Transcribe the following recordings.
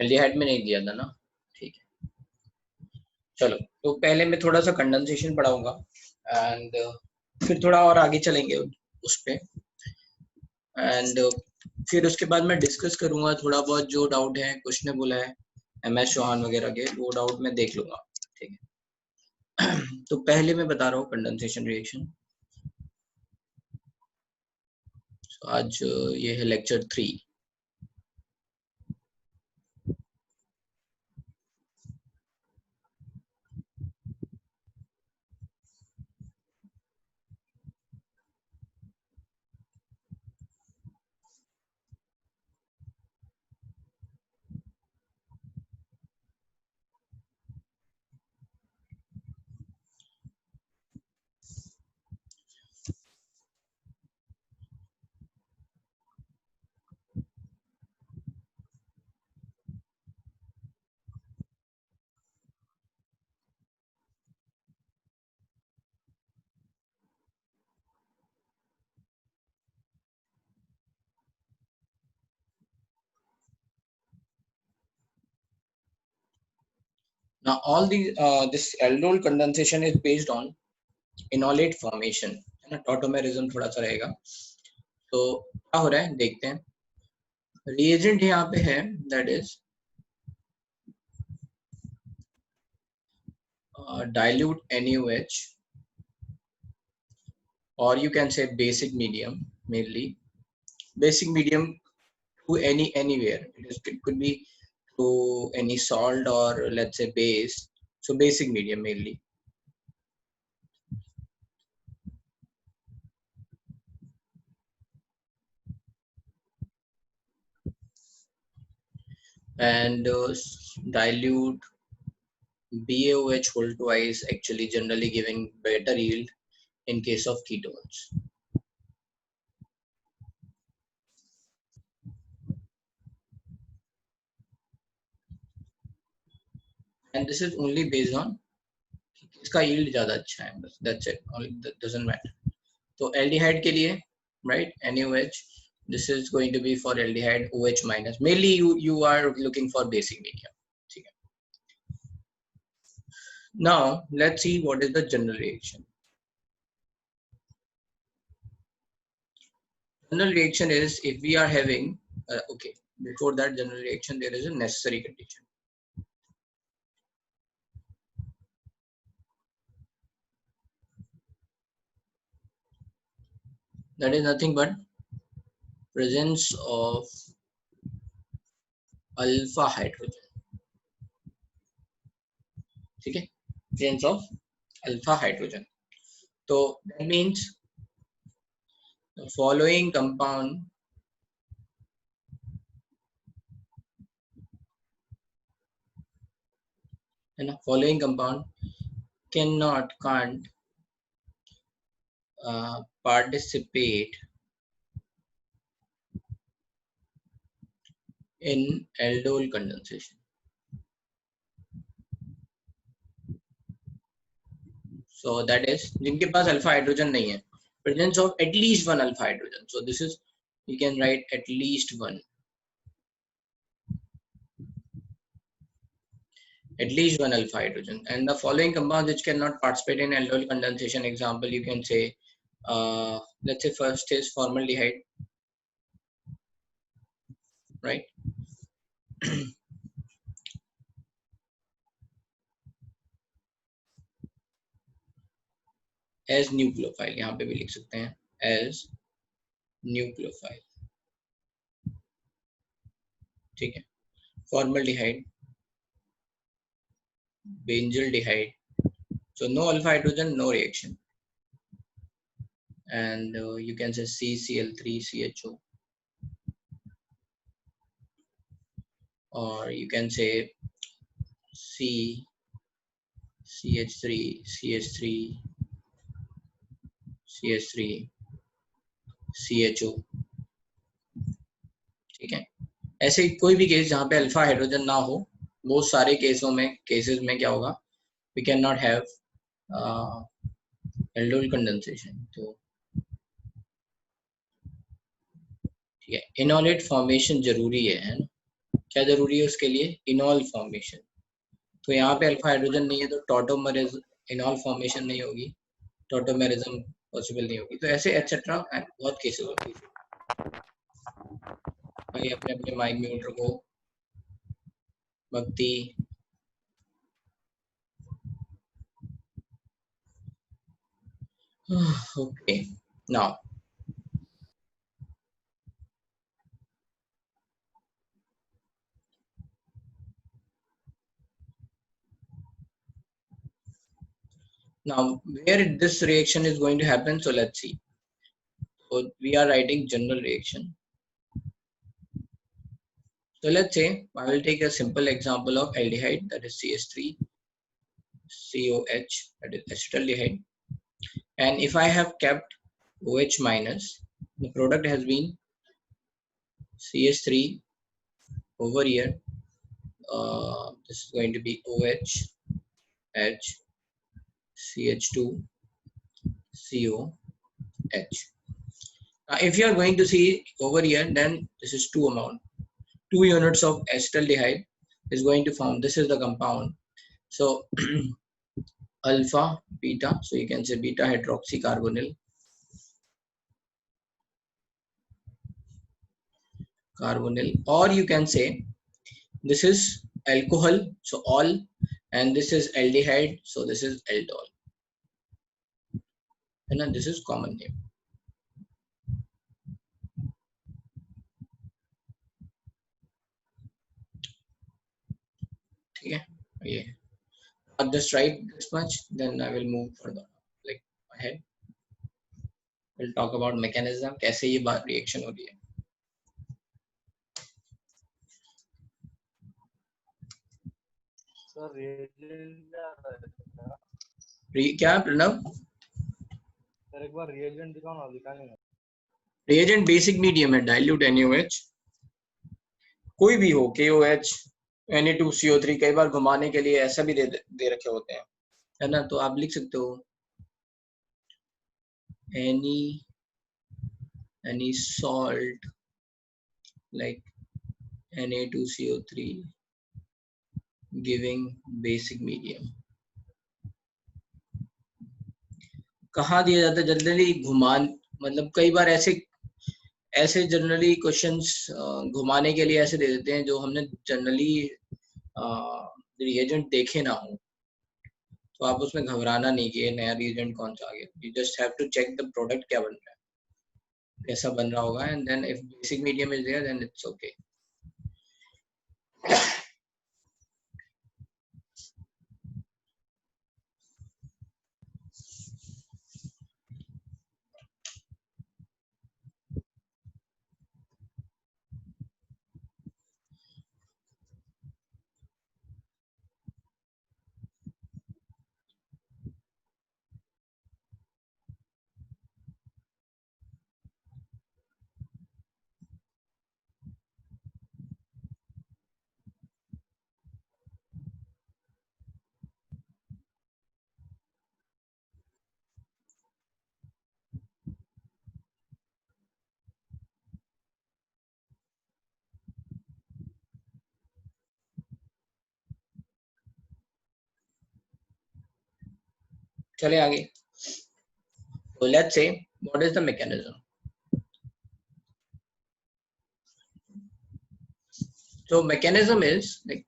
Aldehyde में नहीं दिया था ना, ठीक है। चलो, तो पहले मैं थोड़ा सा कंडेंसेशन पढ़ाऊंगा एंड फिर थोड़ा और आगे चलेंगे उस पे, एंड फिर उसके बाद मैं डिस्कस करूंगा थोड़ा बहुत जो डाउट है, कुछ ने बोला है MS चौहान वगैरह के, वो डाउट मैं देख लूंगा, ठीक है। तो पहले मैं बता रहा हूँ कंडेंसेशन रिएक्शन। आज ये है lecture 3। Now all these this aldol condensation is based on enolate formation, है ना, टॉटोमेरिज्म थोड़ा सा रहेगा। तो क्या हो रहा है देखते हैं। रिएजेंट यहाँ पे है, that is dilute NaOH, or you can say basic medium, mainly basic medium to anywhere. It could be to any salt or let's say base. So basic medium mainly. And dilute BaOH whole twice, actually generally giving better yield in case of ketones. And this is only based on इसका yield ज़्यादा अच्छा है, बस that's it, only that doesn't matter. तो aldehyde के लिए, right, NaOH, this is going to be for aldehyde OH minus. Mainly you are looking for basic medium. ठीक है. Now let's see what is the general reaction. General reaction is if we are having okay, before that general reaction there is a necessary condition. That is nothing but presence of alpha hydrogen. ठीक है, presence of alpha hydrogen. So that means the following compound and following compound can't participate in aldol condensation. So that is जिनके पास alpha hydrogen नहीं है, presence of at least one alpha hydrogen. So this is, you can write at least one alpha hydrogen, and the following compounds which cannot participate in aldol condensation, example you can say let's say first is formaldehyde, right? as nucleophile, यहाँ पे भी लिख सकते हैं as nucleophile, ठीक है। formaldehyde, benzaldehyde, so no alpha hydrogen, no reaction, and you can say CCl3CHO, or you can say CH3CH3CH3CHO, ठीक है। ऐसे कोई भी केस जहाँ पे अल्फा हाइड्रोजन ना हो, बहुत सारे केसेस में क्या होगा, we cannot have aldol condensation. तो ठीक है, इनोलेट फॉर्मेशन जरूरी है ना, क्या जरूरी है उसके लिए? इनॉल फॉर्मेशन। तो यहाँ पे अल्फा हाइड्रोजन नहीं है तो टॉटोमरेज इनॉल फॉर्मेशन नहीं होगी, टॉटोमेरिज्म पॉसिबल नहीं होगी। तो ऐसे एटसेट्रा बहुत केसेस होते हैं। भाई अपने अपने माइक म्यूट रखो। भक्ति okay now where this reaction is going to happen, so let's see. So we are writing general reaction. So let's say I will take a simple example of aldehyde, that is CH3COH, that is acetaldehyde. And if I have kept OH minus, the product has been CH3 over here. This is going to be OH, H, CH2, COH. Now, if you are going to see over here, then this is 2 units of acetaldehyde is going to form. This is the compound. So alpha, beta. So you can say beta hydroxycarbonyl. Or you can say this is alcohol, so all, and this is aldehyde, so this is aldol. And then this is common name. Okay, yeah. I'll just write this much, then I will move further, like ahead. We'll talk about mechanism, कैसे ये बात reaction हो रही है. Sir reagent क्या Pranav? Sir एक बार reagent दिखाओ ना, दिखा नहीं. रिएजेंट बेसिक मीडियम है, डाइल्यूट NaOH, कोई भी हो, KOH, Na2CO3, कई बार घुमाने के लिए ऐसा भी दे रखे होते हैं, है ना? तो आप लिख सकते हो any salt like Na2CO3 giving basic medium. कहाँ दिया जाता है जनरली? घुमान, मतलब कई बार ऐसे जनरली क्वेश्चंस घुमाने के लिए ऐसे दे देते हैं जो हमने जनरली रिएजेंट देखे ना हो, तो आप उसमें घबराना नहीं कि नया रिएजेंट कौन सा आ गया. You just have to check the product क्या बन रहा है, कैसा बन रहा होगा, and then if basic medium is there then it's okay. चले आगे. So let's say what is the mechanism. So mechanism is like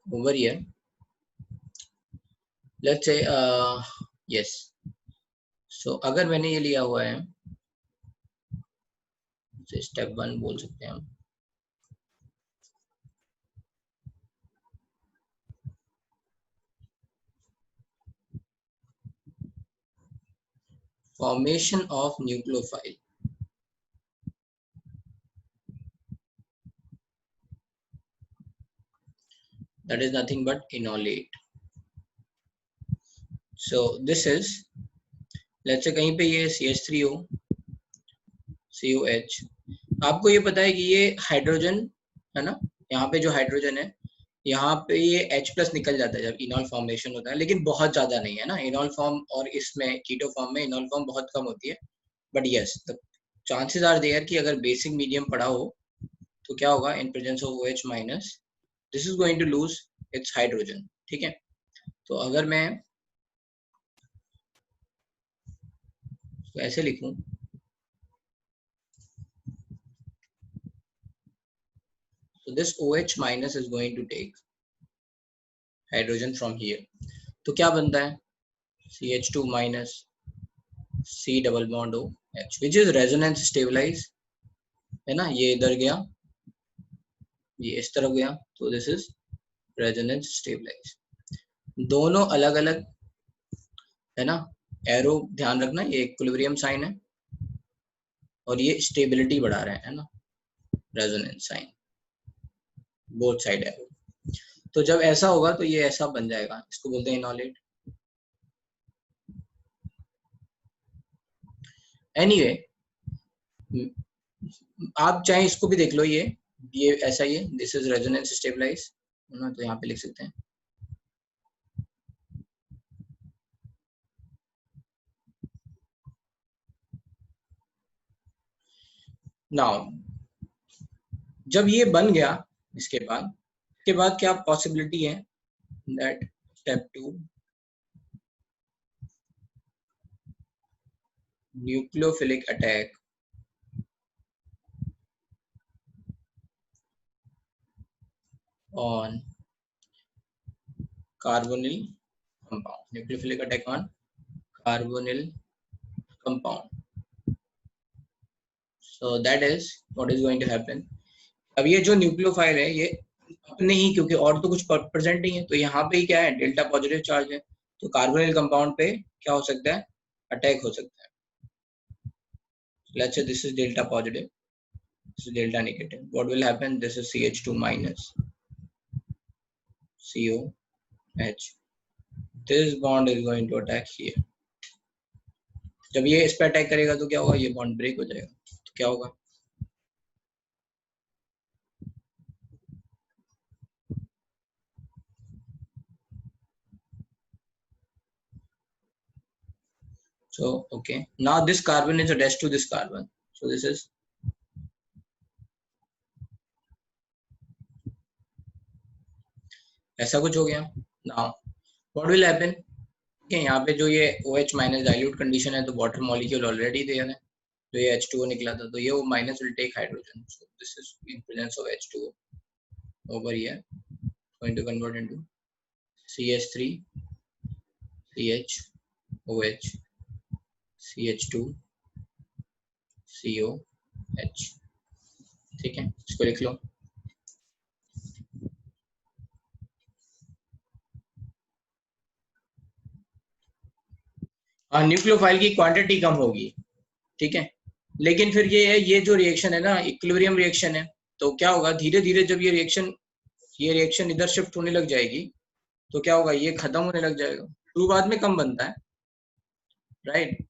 over here. Let's say yes. So अगर मैंने ये लिया हुआ है, स्टेप 1 बोल सकते हैं हम. Formation of nucleophile. That is nothing but enolate. So this is, let's say कहीं पे ये CH3 हो, COH. आपको ये पता है कि ये हाइड्रोजन है ना, यहाँ पे जो हाइड्रोजन है यहाँ पे ये H प्लस निकल जाता है जब इनॉल फॉर्मेशन होता है, लेकिन बहुत ज्यादा नहीं है ना इनॉल फॉर्म, और इसमें कीटो फॉर्म में इनॉल फॉर्म बहुत कम होती है। But yes the chances are there कि अगर बेसिक मीडियम पड़ा हो तो क्या होगा, in presence of OH minus this is going to lose its hydrogen. ठीक है, तो अगर मैं तो ऐसे लिखूं, so this OH minus is going to take hydrogen from here, तो क्या बनता है CH2 minus C double bond OH which is resonance stabilized, है ना, ये इधर गया, ये इस तरफ गया, तो दिस इज रेजोनेंस स्टेबलाइज। दोनों अलग अलग है ना, एरो ध्यान रखना, ये इक्विलिब्रियम साइन है और ये स्टेबिलिटी बढ़ा रहे हैं, है ना, resonance sign, both side arrow. तो जब ऐसा होगा तो ये ऐसा बन जाएगा, इसको बोलते हैं इनॉलेट। एनीवे आप चाहे इसको भी देख लो, ये ऐसा ही है, दिस इज रेजोनेंस स्टेबलाइज, तो यहाँ पे लिख सकते हैं। नाउ जब ये बन गया, इसके बाद क्या पॉसिबिलिटी है that step 2 nucleophilic attack on carbonyl compound, nucleophilic attack on carbonyl compound, so that is what is going to happen। अब ये जो न्यूक्लियोफाइल है ये अपने ही, क्योंकि और तो कुछ प्रेजेंट नहीं है, तो यहाँ पे ही क्या है, डेल्टा पॉजिटिव चार्ज है, तो कार्बोनिल कंपाउंड पे क्या हो सकता है, अटैक हो सकता है। Let's say this is delta positive, this is delta negative, what will happen, this is CH2 minus COH, this bond is going to attack here। जब ये इस पे अटैक करेगा तो क्या होगा, ये बॉन्ड ब्रेक हो जाएगा, तो क्या होगा, so okay now this carbon is attached to this carbon, so this is ऐसा कुछ हो गया। now what will happen, okay, यहाँ पे जो ये OH माइनस डाइल्यूट कंडीशन है, तो वाटर मॉलिक्यूल ऑलरेडी देयर है, तो ये H2O निकला था, तो ये वो minus will take hydrogen, so this is in presence of H2O over here going to convert into CH3 CHOH CH2 COH। ठीक है, इसको लिख लो। हाँ, न्यूक्लियोफाइल की क्वांटिटी कम होगी, ठीक है, लेकिन फिर ये है, ये जो रिएक्शन है ना, इक्विलिब्रियम रिएक्शन है, तो क्या होगा, धीरे धीरे जब ये रिएक्शन इधर शिफ्ट होने लग जाएगी, तो क्या होगा, ये खत्म होने लग जाएगा। शुरुआत में कम बनता है, राइट,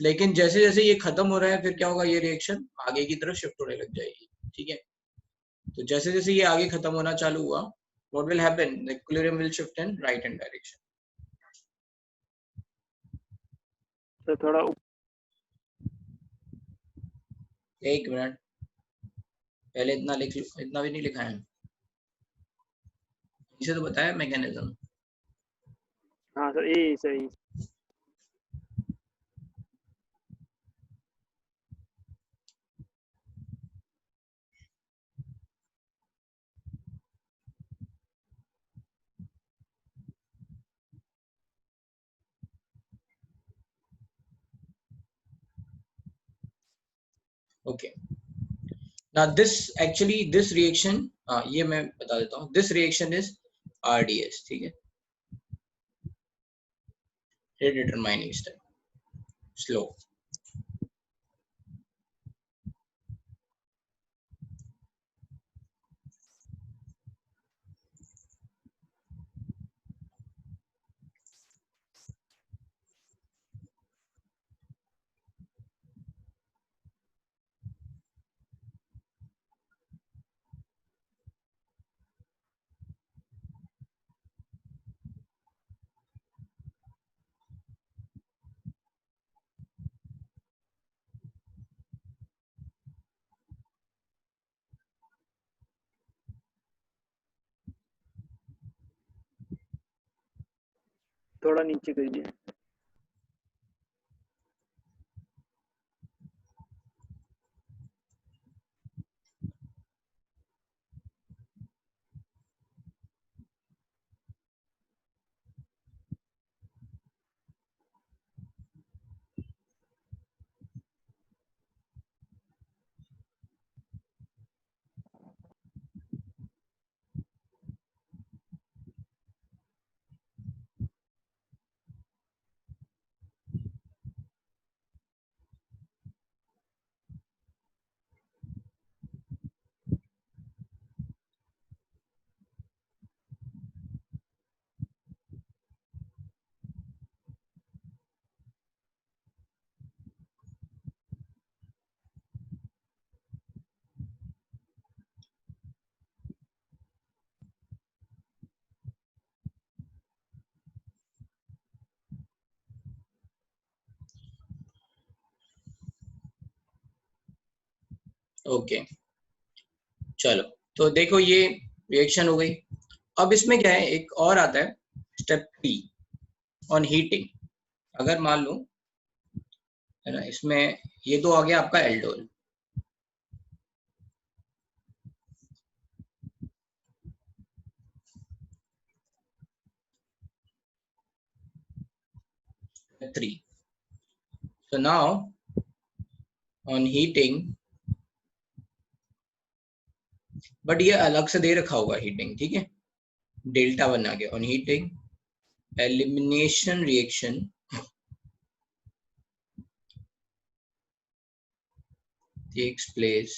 लेकिन जैसे जैसे ये खत्म हो रहा है, फिर क्या होगा, ये रिएक्शन आगे की तरफ शिफ्ट होने लग जाएगी। ठीक है, तो जैसे जैसे ये आगे खत्म होना चालू हुआ, what will happen, the equilibrium will shift in right hand direction। तो थोड़ा एक मिनट, पहले इतना लिख लो, इतना भी नहीं लिखा है, इसे तो बताया मैकेनिज्म। हाँ सर, यही सही। Okay, now this actually this reaction, ये मैं बता देता हूँ, this reaction is RDS। ठीक है, redetermining step, slow। थोड़ा नीचे कीजिए। ओके चलो, तो देखो ये रिएक्शन हो गई। अब इसमें क्या है, एक और आता है स्टेप 3 ऑन हीटिंग। अगर मान लो है ना, इसमें ये तो आ गया आपका aldol, step 3। So now on heating, but ये अलग से दे रखा होगा हीटिंग, ठीक है, डेल्टा बना के। On heating elimination reaction takes place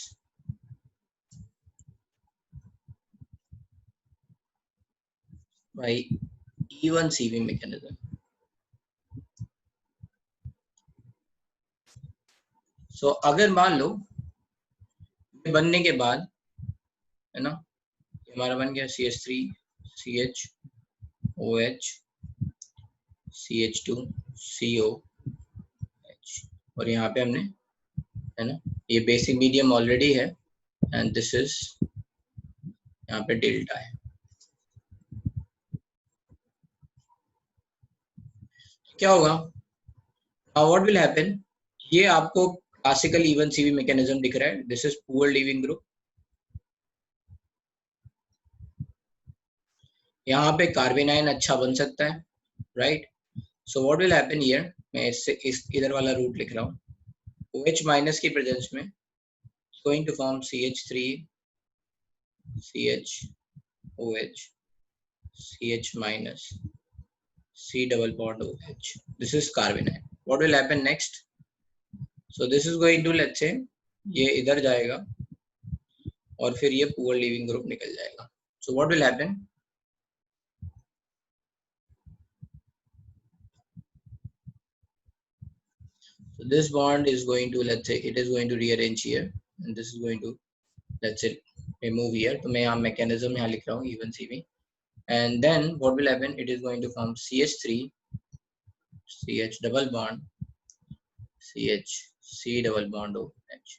by E1CV mechanism। सो अगर मान लो बनने के बाद है ना, हमारा बन गया CH3 CH OH CH2 COH, और यहाँ पे हमने है ना, ये बेसिक मीडियम ऑलरेडी है एंड दिस इज यहाँ पे डेल्टा है। क्या होगा, व्हाट विल हैपन, ये आपको क्लासिकल इवन सीवी मैकेनिज्म दिख रहा है, this is poor leaving group. यहाँ पे कार्बेनाइन अच्छा बन सकता है, right. So what will happen here, मैं इससे इस इधर वाला रूट लिख रहा हूँ, OH माइनस की प्रेजेंस में going to form CH3 CH OH CH minus C double bond OH, this is carbonate। what will happen next, so this is going to, let's say ये इधर जाएगा और फिर ये पुअर लीविंग ग्रुप निकल जाएगा। so what will happen, so this bond is going to, let's say it is going to rearrange here and this is going to, let's say remove here। तो मैं यहाँ mechanism यहाँ लिख रहा हूँ even CV, and then what will happen, it is going to form CH3 CH double bond CH C double bond OH।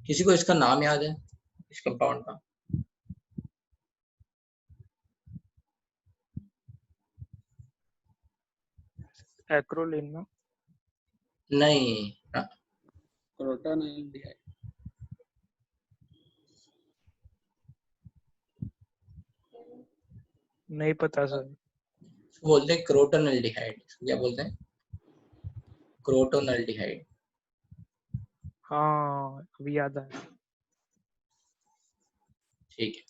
किसी को इसका नाम याद है इस कंपाउंड का? एक्रोलिन ना? नहीं, क्रोटोनाइल नहीं पता सर। बोलते हैं क्रोटोनल्डिहाइड, क्या बोलते हैं, क्रोटोनल्डिहाइड। हाँ अभी याद आया। ठीक है,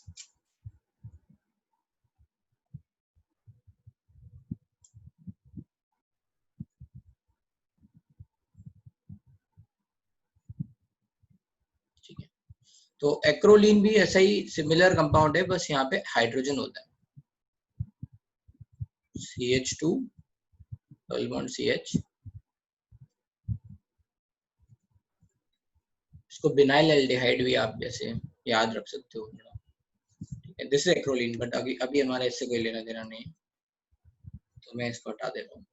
ठीक है। तो एक्रोलीन भी ऐसा ही सिमिलर कंपाउंड है, बस यहाँ पे हाइड्रोजन होता है, CH2 डबल बॉन्ड CH। इसको बिनाइल एल्डिहाइड भी आप जैसे याद रख सकते हो, ठीक है। दिस इज एक्रोलीन, बट अभी अभी हमारा इससे कोई लेना देना नहीं है, तो मैं इसको हटा दे रहा हूँ।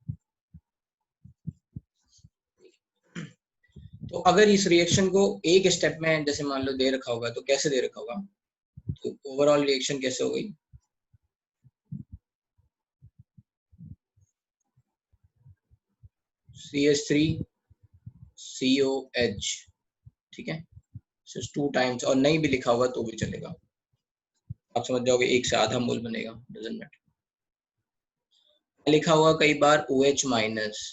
तो अगर इस रिएक्शन को एक स्टेप में जैसे मान लो दे रखा होगा, तो कैसे दे रखा होगा, तो ओवरऑल रिएक्शन कैसे हो गई, CH3 COH, ठीक है, 2 टाइम्स, और नहीं भी लिखा होगा तो भी चलेगा, आप समझ जाओगे एक से आधा मोल बनेगा, डजंट मैटर। लिखा हुआ कई बार OH माइनस,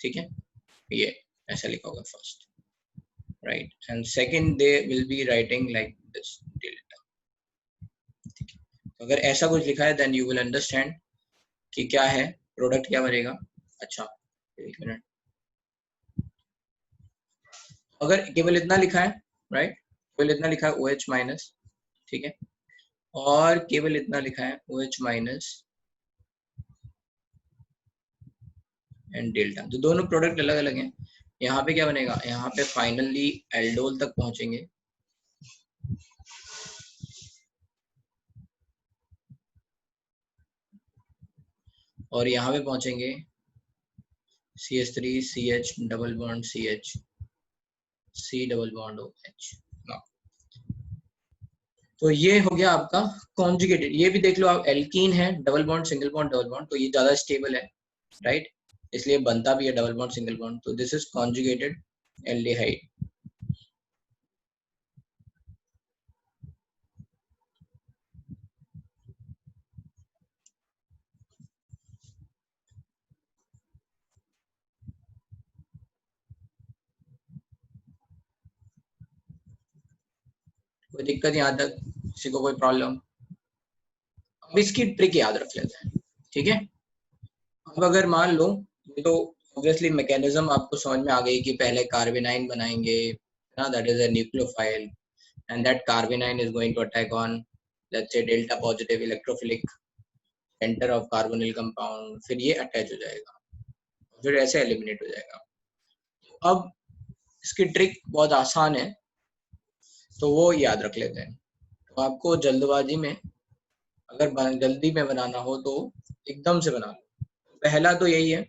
ठीक है, ये ऐसा लिखा होगा first, right, and second they will be writing like this delta, ठीक है। तो अगर ऐसा कुछ लिखा है देन यू विल अंडरस्टैंड कि क्या है, प्रोडक्ट क्या बनेगा। अच्छा एक मिनट, अगर केवल इतना लिखा है, राइट, केवल इतना लिखा है OH माइनस, ठीक है, और केवल इतना लिखा है OH माइनस एंड डेल्टा, तो दोनों प्रोडक्ट अलग अलग हैं। यहाँ पे क्या बनेगा, यहाँ पे फाइनली एल्डोल तक पहुंचेंगे, और यहाँ पे पहुंचेंगे CH3 CH double bond CH C double bond OH। तो ये हो गया आपका कॉन्जुगेटेड। ये भी देख लो आप, एल्कीन है, double bond single bond double bond, तो ये ज्यादा स्टेबल है, राइट, इसलिए बनता भी है डबल बॉन्ड सिंगल बॉन्ड, तो दिस इज कॉन्जुगेटेड एल्डिहाइड। कोई दिक्कत यहाँ तक, किसी को कोई प्रॉब्लम? अब इसकी ट्रिक याद रख लेते हैं, ठीक है। अब अगर मान लो, ये तो ऑब्वियसली मैकेनिज्म आपको समझ में आ गई कि पहले कार्बेनाइन बनाएंगे ना, that is a nucleophile, and that carbonyl is going to attack on, let's say, delta positive electrophilic center of carbonyl compound, फिर ये अटैच हो जाएगा, फिर ऐसे एलिमिनेट हो जाएगा। अब इसकी ट्रिक बहुत आसान है, तो वो याद रख लेते हैं। तो आपको जल्दबाजी में, अगर जल्दी में बनाना हो तो एकदम से बना लो। पहला तो यही है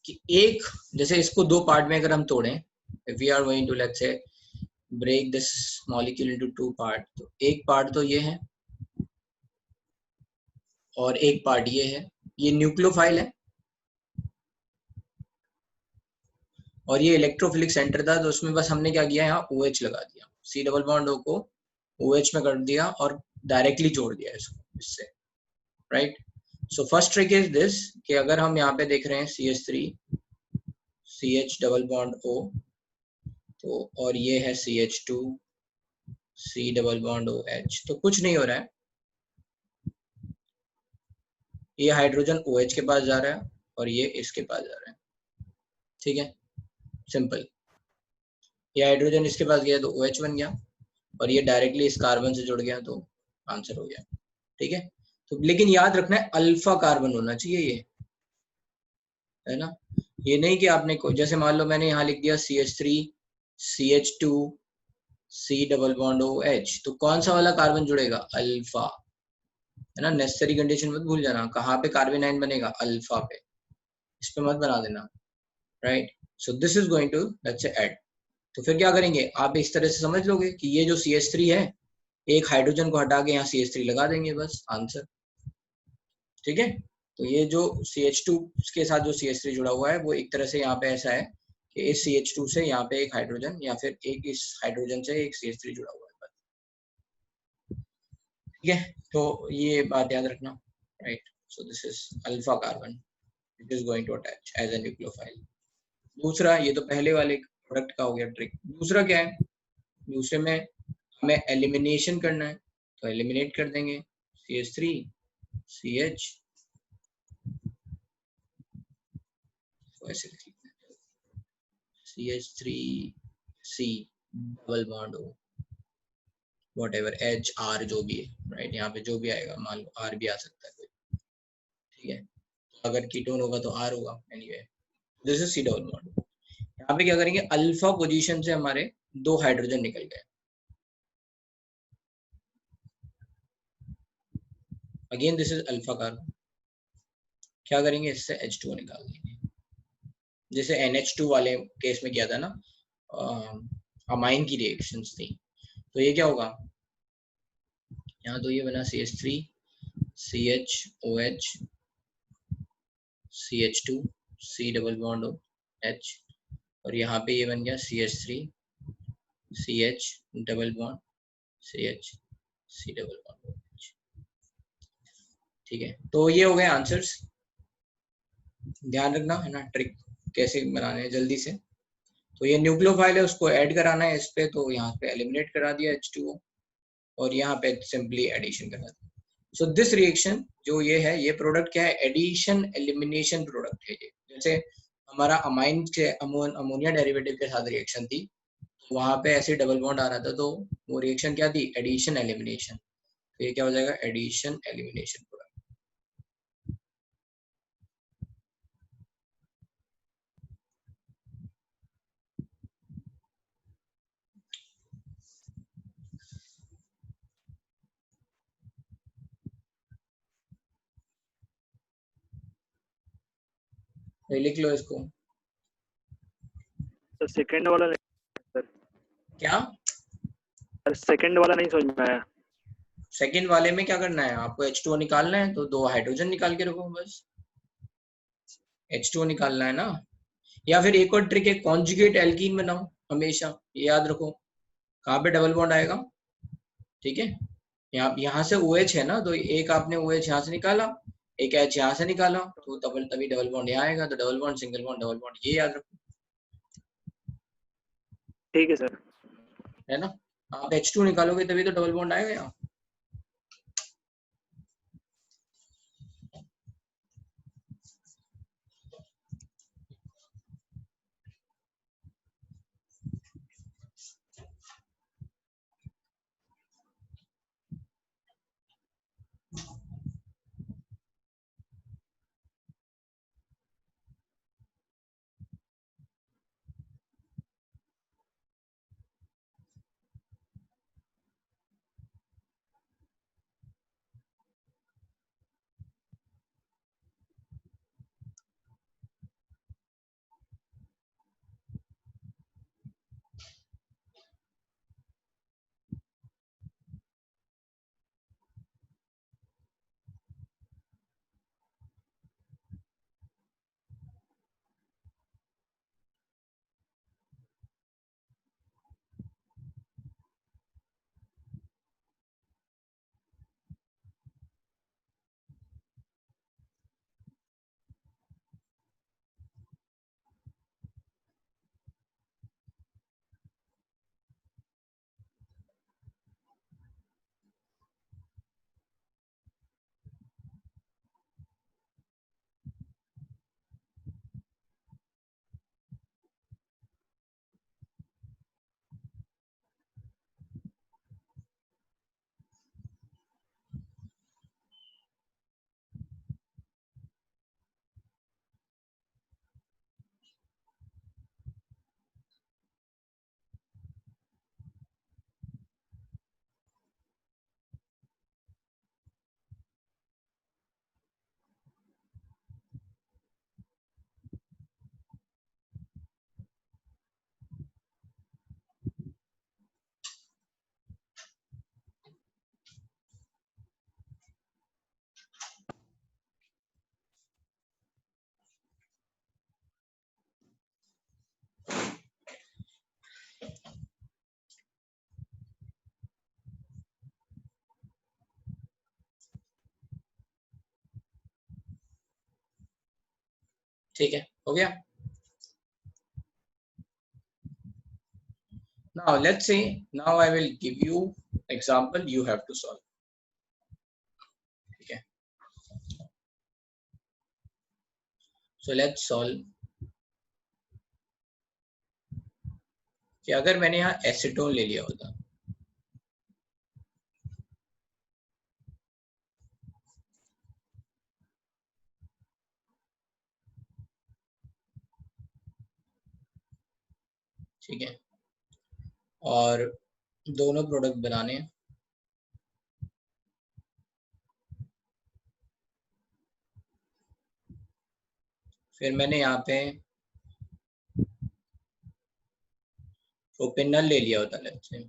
कि एक, जैसे इसको दो पार्ट में अगर हम तोड़ें, if we are going to let's say break this molecule into 2 part, तो एक पार्ट तो ये है और एक पार्ट ये है, ये न्यूक्लियोफाइल है और ये इलेक्ट्रोफिलिक सेंटर था, तो उसमें बस हमने क्या किया, यहाँ OH लगा दिया, C डबल बॉन्ड O को OH में कर दिया और डायरेक्टली जोड़ दिया इसको इससे, right. So first trick is this कि अगर हम यहाँ पे देख रहे हैं CH3 CH double bond O, तो और ये है CH2 C double bond OH, तो कुछ नहीं हो रहा है, ये हाइड्रोजन OH के पास जा रहा है और ये इसके पास जा रहा है, ठीक है, सिंपल। ये हाइड्रोजन इसके पास गया तो OH बन गया और ये डायरेक्टली इस कार्बन से जुड़ गया तो आंसर हो गया, ठीक है। तो लेकिन याद रखना है अल्फा कार्बन होना चाहिए ये, है ना, ये नहीं कि आपने जैसे मान लो मैंने यहाँ लिख दिया CH3 CH2 C double bond OH, तो कौन सा वाला कार्बन जुड़ेगा, अल्फा, है ना। नेसेसरी कंडीशन मत भूल जाना, कहाँ पे कार्बेनाइन बनेगा, अल्फा पे, इस पे मत बना देना, right. So this is going to let's say add, तो फिर क्या करेंगे, आप इस तरह से समझ लोगे कि ये जो CH3 है, एक हाइड्रोजन को हटा के यहाँ CH3 लगा देंगे, बस आंसर, ठीक है। तो ये जो CH2 के साथ जो CH3 जुड़ा हुआ है, वो एक तरह से यहाँ पे ऐसा है कि इस CH2 से यहाँ पे एक हाइड्रोजन या फिर एक इस हाइड्रोजन से एक CH3 जुड़ा हुआ है, ठीक है। तो ये बात याद रखना, right. So this is alpha carbon, it is going to attach as a nucleophile. दूसरा, ये तो पहले वाले प्रोडक्ट का हो गया ट्रिक। दूसरा क्या है, दूसरे में हमें एलिमिनेशन करना है, तो एलिमिनेट कर देंगे CH3 CH, तो ऐसे लिख लेते हैं CH3 C double bond O, whatever H R जो भी है, राइट, यहाँ पे जो भी आएगा, मान लो R भी आ सकता है कोई, ठीक है, अगर कीटोन होगा तो R होगा, anyway this is C double bond. यहाँ पे क्या करेंगे, अल्फा पोजीशन से हमारे 2 हाइड्रोजन निकल गए, again this is alpha carbon, क्या करेंगे, इससे H2O निकाल देंगे, जैसे NH2 वाले केस में किया था ना, अमाइन की रिएक्शंस थी, तो ये क्या होगा, यहाँ तो ये बना CH3 CH OH CH2 C double bond H, और यहाँ पे ये बन गया CH3 CH double bond CH C double bond H। ठीक है, तो ये हो गए आंसर्स। ध्यान रखना है ना ट्रिक कैसे बनाने हैं जल्दी से। तो ये न्यूक्लियोफाइल है, उसको ऐड कराना है इस पे, तो यहाँ पे एलिमिनेट करा दिया H2O, और यहाँ पे सिंपली एडिशन करा दिया। सो दिस रिएक्शन जो ये है, ये प्रोडक्ट क्या है, एडिशन एलिमिनेशन प्रोडक्ट है ये। जैसे हमारा अमाइन से अमोनिया डेरिवेटिव के साथ रिएक्शन थी, वहां पे ऐसे डबल बॉन्ड आ रहा था, तो वो रिएक्शन क्या थी, एडिशन एलिमिनेशन। तो ये क्या हो जाएगा, एडिशन एलिमिनेशन प्रोडक्ट। लिख लो इसको। तो सेकंड वाला नहीं सर, क्या सेकंड वाला नहीं समझ में आया। सेकंड वाले में क्या करना है, आपको H2O निकालना है, तो 2 हाइड्रोजन निकाल के रखो बस, H2O निकालना है ना। या फिर एक और ट्रिक है, कॉन्जुगेट एल्कीन बनाओ हमेशा, ये याद रखो। कहाँ पे डबल बॉन्ड आएगा, ठीक है, यहाँ से OH है ना, तो एक आपने OH यहाँ से निकाला, एक H यहाँ से निकाला, तो तभी डबल बॉन्ड यहाँ आएगा। तो double bond single bond double bond, ये याद रखो, ठीक है सर। है ना। आप H2 निकालोगे तभी तो डबल बॉन्ड आएगा यहाँ। ठीक है, हो गया। Now let's say, now I will give you example, you have to solve, ठीक है। So let's solve कि अगर मैंने यहाँ एसीटोन ले लिया होता, ठीक है, और दोनों प्रोडक्ट बनाने हैं, फिर मैंने यहाँ पे प्रोपेनॉल ले लिया होता, लेट्स से,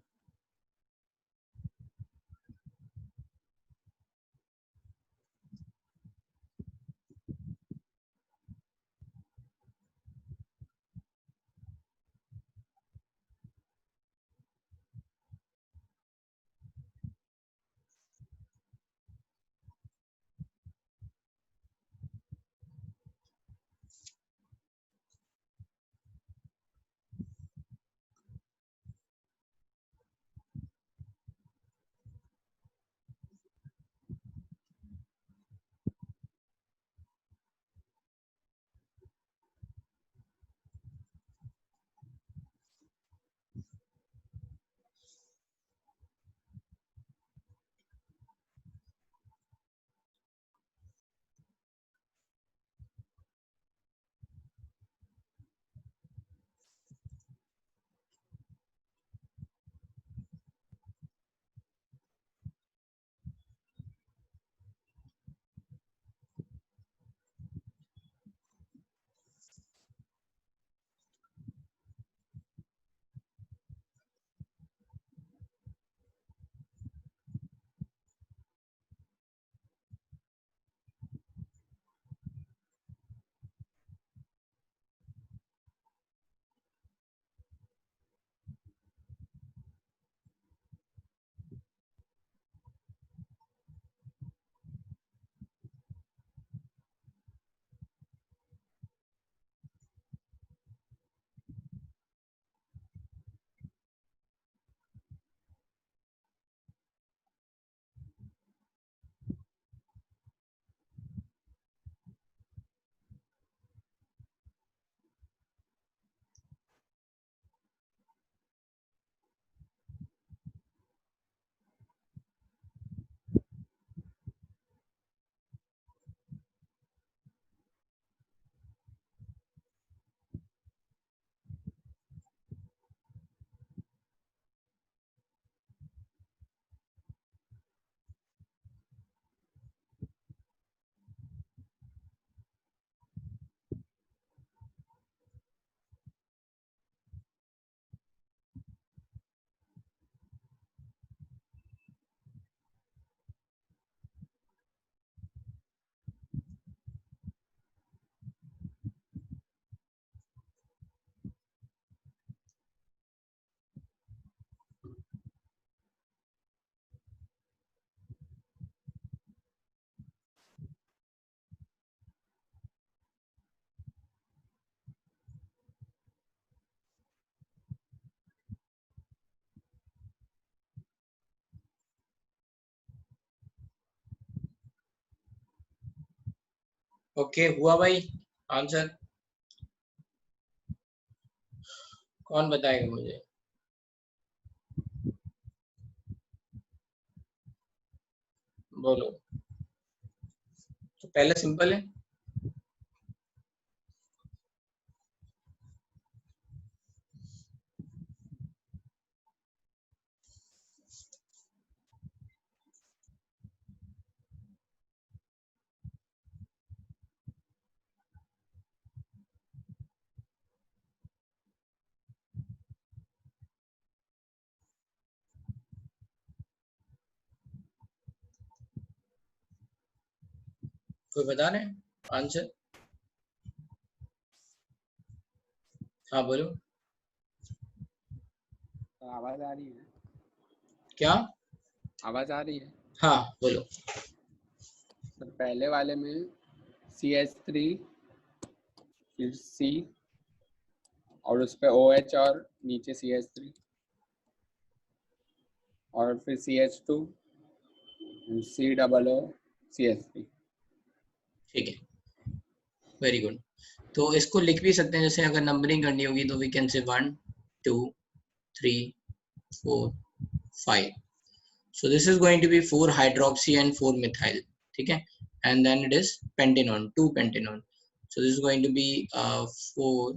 ओके हुआ भाई आंसर? कौन बताएगा मुझे? बोलो। तो पहले सिंपल है। कोई बता रहे हैं आंसर? हाँ बोलो। आवाज आ रही है? क्या? आवाज आ रही है? हाँ बोलो। तो पहले वाले में CH3 फिर C और उस पे OH और नीचे CH3 और फिर CH2 COO CH3। ठीक है, वेरी गुड। तो इसको लिख भी सकते हैं, जैसे अगर नंबरिंग करनी होगी तो we can say 1 2 3 4 5। So this is going to be 4 hydroxy and 4 methyl, ठीक है, and then it is pentanone, 2 pentanone. So this is going to be 4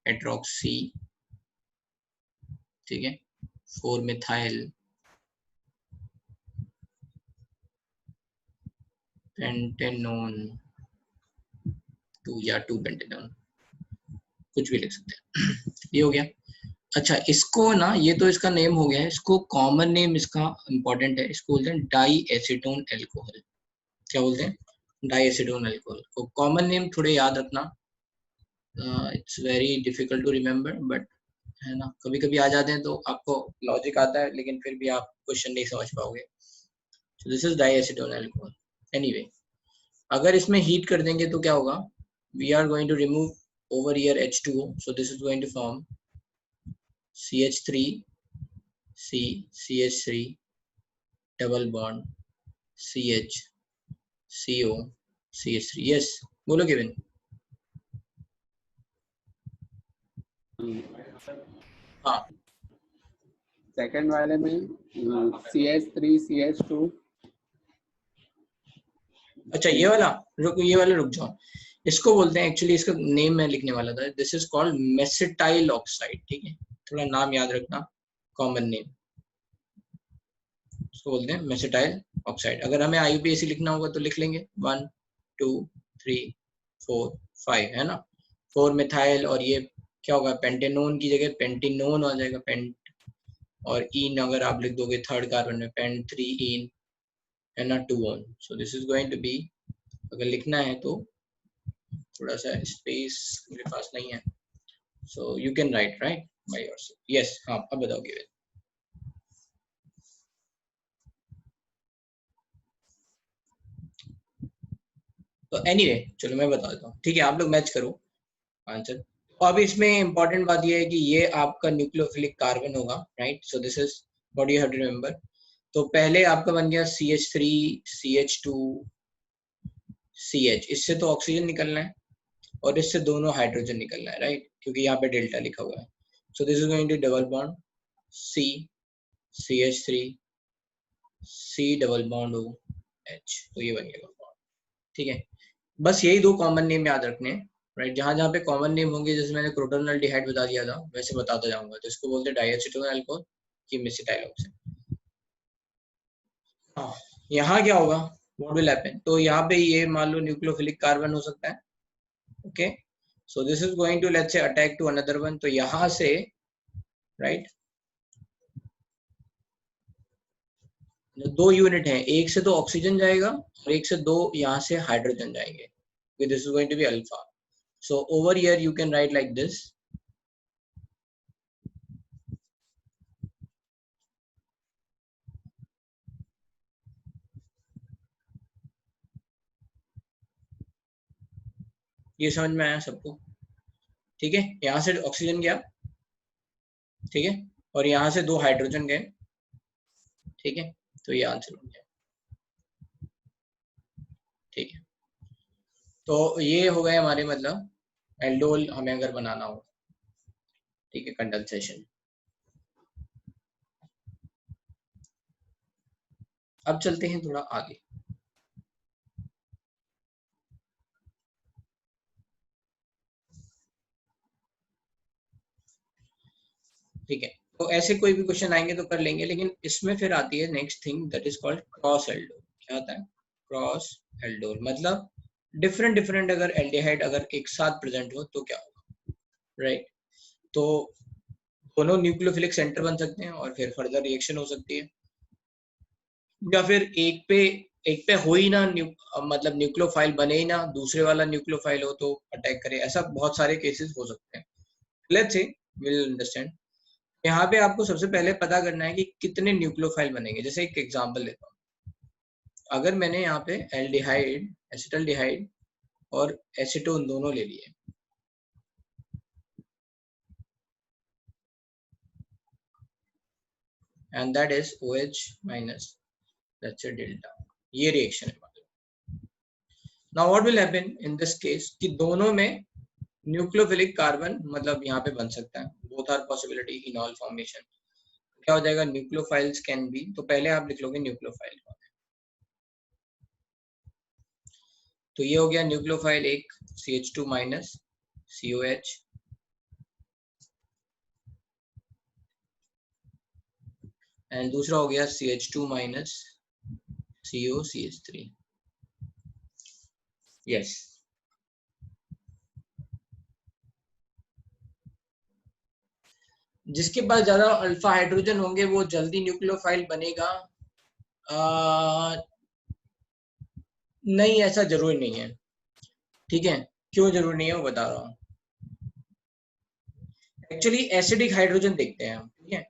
hydroxy, ठीक है, 4 methyl pentanone 2 या 2 pentanone, कुछ भी लिख सकते हैं। ये हो गया। अच्छा इसको ना, ये तो इसका नेम हो गया है, इसको कॉमन नेम इसका इंपॉर्टेंट है, इसको बोलते हैं डाई एसीटोन एल्कोहल। क्या बोलते हैं? Di acetone alcohol. को कॉमन नेम थोड़े याद रखना, it's very difficult to remember, but है ना, कभी कभी आ जाते हैं तो आपको लॉजिक आता है, लेकिन फिर भी आप क्वेश्चन नहीं समझ पाओगे। So this is di acetone alcohol. Anyway, अगर इसमें हीट कर देंगे तो क्या होगा? We are going to remove over here H2O, so this is going to form CH3 C CH3 double bond CH CO CH3। yes, बोलो Kevin. हाँ second वाले में CH3 CH2। अच्छा ये वाला रुक, ये वाला रुक जाओ, इसको बोलते हैं, एक्चुअली इसका नेम मैं लिखने वाला था, this is called mesityl oxide, ठीक है, थोड़ा नाम याद रखना, कॉमन नेम, इसको बोलते हैं मेसिटाइल ऑक्साइड। अगर हमें IUPAC लिखना होगा तो लिख लेंगे 1 2 3 4 5, है ना, 4 मिथाइल, और ये क्या होगा, पेंटेनोन की जगह पेंटिनोन आ जाएगा, पेंट, और इन अगर आप लिख दोगे थर्ड कार्बन में पेंट 3 इन, है ना, 2 one. So this is going to be, अगर लिखना है तो थोड़ा सा स्पेस मेरे पास नहीं है, so you can write right by yourself. Yes हाँ अब बताओ गिवन। तो एनीवे चलो मैं बता देता हूँ, ठीक है, आप लोग मैच करो आंसर। तो अब इसमें इंपॉर्टेंट बात ये है कि ये आपका न्यूक्लियोफिलिक कार्बन होगा, right, so this is what you have to remember. तो पहले आपका बन गया CH3 CH2 CH, इससे तो ऑक्सीजन निकलना है और इससे दोनों हाइड्रोजन निकलना है, राइट, क्योंकि यहाँ पे डेल्टा लिखा हुआ है। So this is going to double bond C CH3 C double bond O H, तो ये बन गया बॉन्ड, ठीक है। बस यही दो कॉमन नेम याद रखने हैं, राइट, जहां जहां पे कॉमन नेम होंगे, जैसे मैंने क्रोटोनल्डिहाइड बता दिया था वैसे बताता जाऊंगा, तो इसको बोलते हैं डाइएसिटोन अल्कोहल की मेसिटाइल ऑक्साइड। हाँ यहाँ क्या होगा, व्हाट विल हैपन, तो यहाँ पे ये मान लो न्यूक्लियोफिलिक कार्बन हो सकता है, okay, so this is going to let's say attack to another one, तो यहाँ से राइट दो यूनिट है, एक से तो ऑक्सीजन जाएगा और एक से दो यहाँ से हाइड्रोजन जाएंगे, this is going to be alpha. So over here you can write like this, ये समझ में आया सबको? ठीक है, यहाँ से ऑक्सीजन गया, ठीक है, और यहाँ से दो हाइड्रोजन गए, ठीक है, तो ये आंसर हो गया, ठीक है। तो ये हो गए हमारे मतलब एल्डोल हमें अगर बनाना हो, ठीक है, कंडेंसेशन। अब चलते हैं थोड़ा आगे। ठीक है, तो ऐसे कोई भी क्वेश्चन आएंगे तो कर लेंगे, लेकिन इसमें फिर आती है next thing that is called cross aldol. क्या होता है क्रॉस एल्डोल? मतलब डिफरेंट डिफरेंट अगर एल्डिहाइड अगर एक साथ प्रेजेंट हो तो क्या होगा, राइट? तो दोनों न्यूक्लियोफिलिक सेंटर बन सकते हैं और फिर फर्दर रिएक्शन हो सकती है, या फिर एक पे हो ही ना मतलब न्यूक्लियोफाइल बने ही ना, दूसरे वाला न्यूक्लियोफाइल हो तो अटैक करे। ऐसा बहुत सारे केसेस हो सकते हैं। Let's say will understand. यहाँ पे आपको सबसे पहले पता करना है कि कितने न्यूक्लियोफाइल बनेंगे। जैसे एक एग्जांपल लेता हूँ, अगर मैंने यहाँ पे एल्डिहाइड, एसिटल्डिहाइड और एसीटोन दोनों ले लिए, and that is OH minus, let's say delta, ये रिएक्शन है। Now what will happen in this case कि दोनों में न्यूक्लियोफिलिक कार्बन मतलब यहाँ पे बन सकता है, both are possibility in all formation. क्या हो जाएगा न्यूक्लियोफाइल्स कैन बी, तो पहले आप लिख लोगे न्यूक्लियोफाइल कौन है। तो ये हो गया न्यूक्लियोफाइल एक CH2 माइनस COH, एंड दूसरा हो गया CH2 माइनस COCH3। यस, जिसके पास ज्यादा अल्फा हाइड्रोजन होंगे वो जल्दी न्यूक्लियोफाइल बनेगा? नहीं, ऐसा जरूरी नहीं है। ठीक है, क्यों जरूरी नहीं है वो बता रहा हूँ। एक्चुअली एसिडिक हाइड्रोजन देखते हैं हम, ठीक है,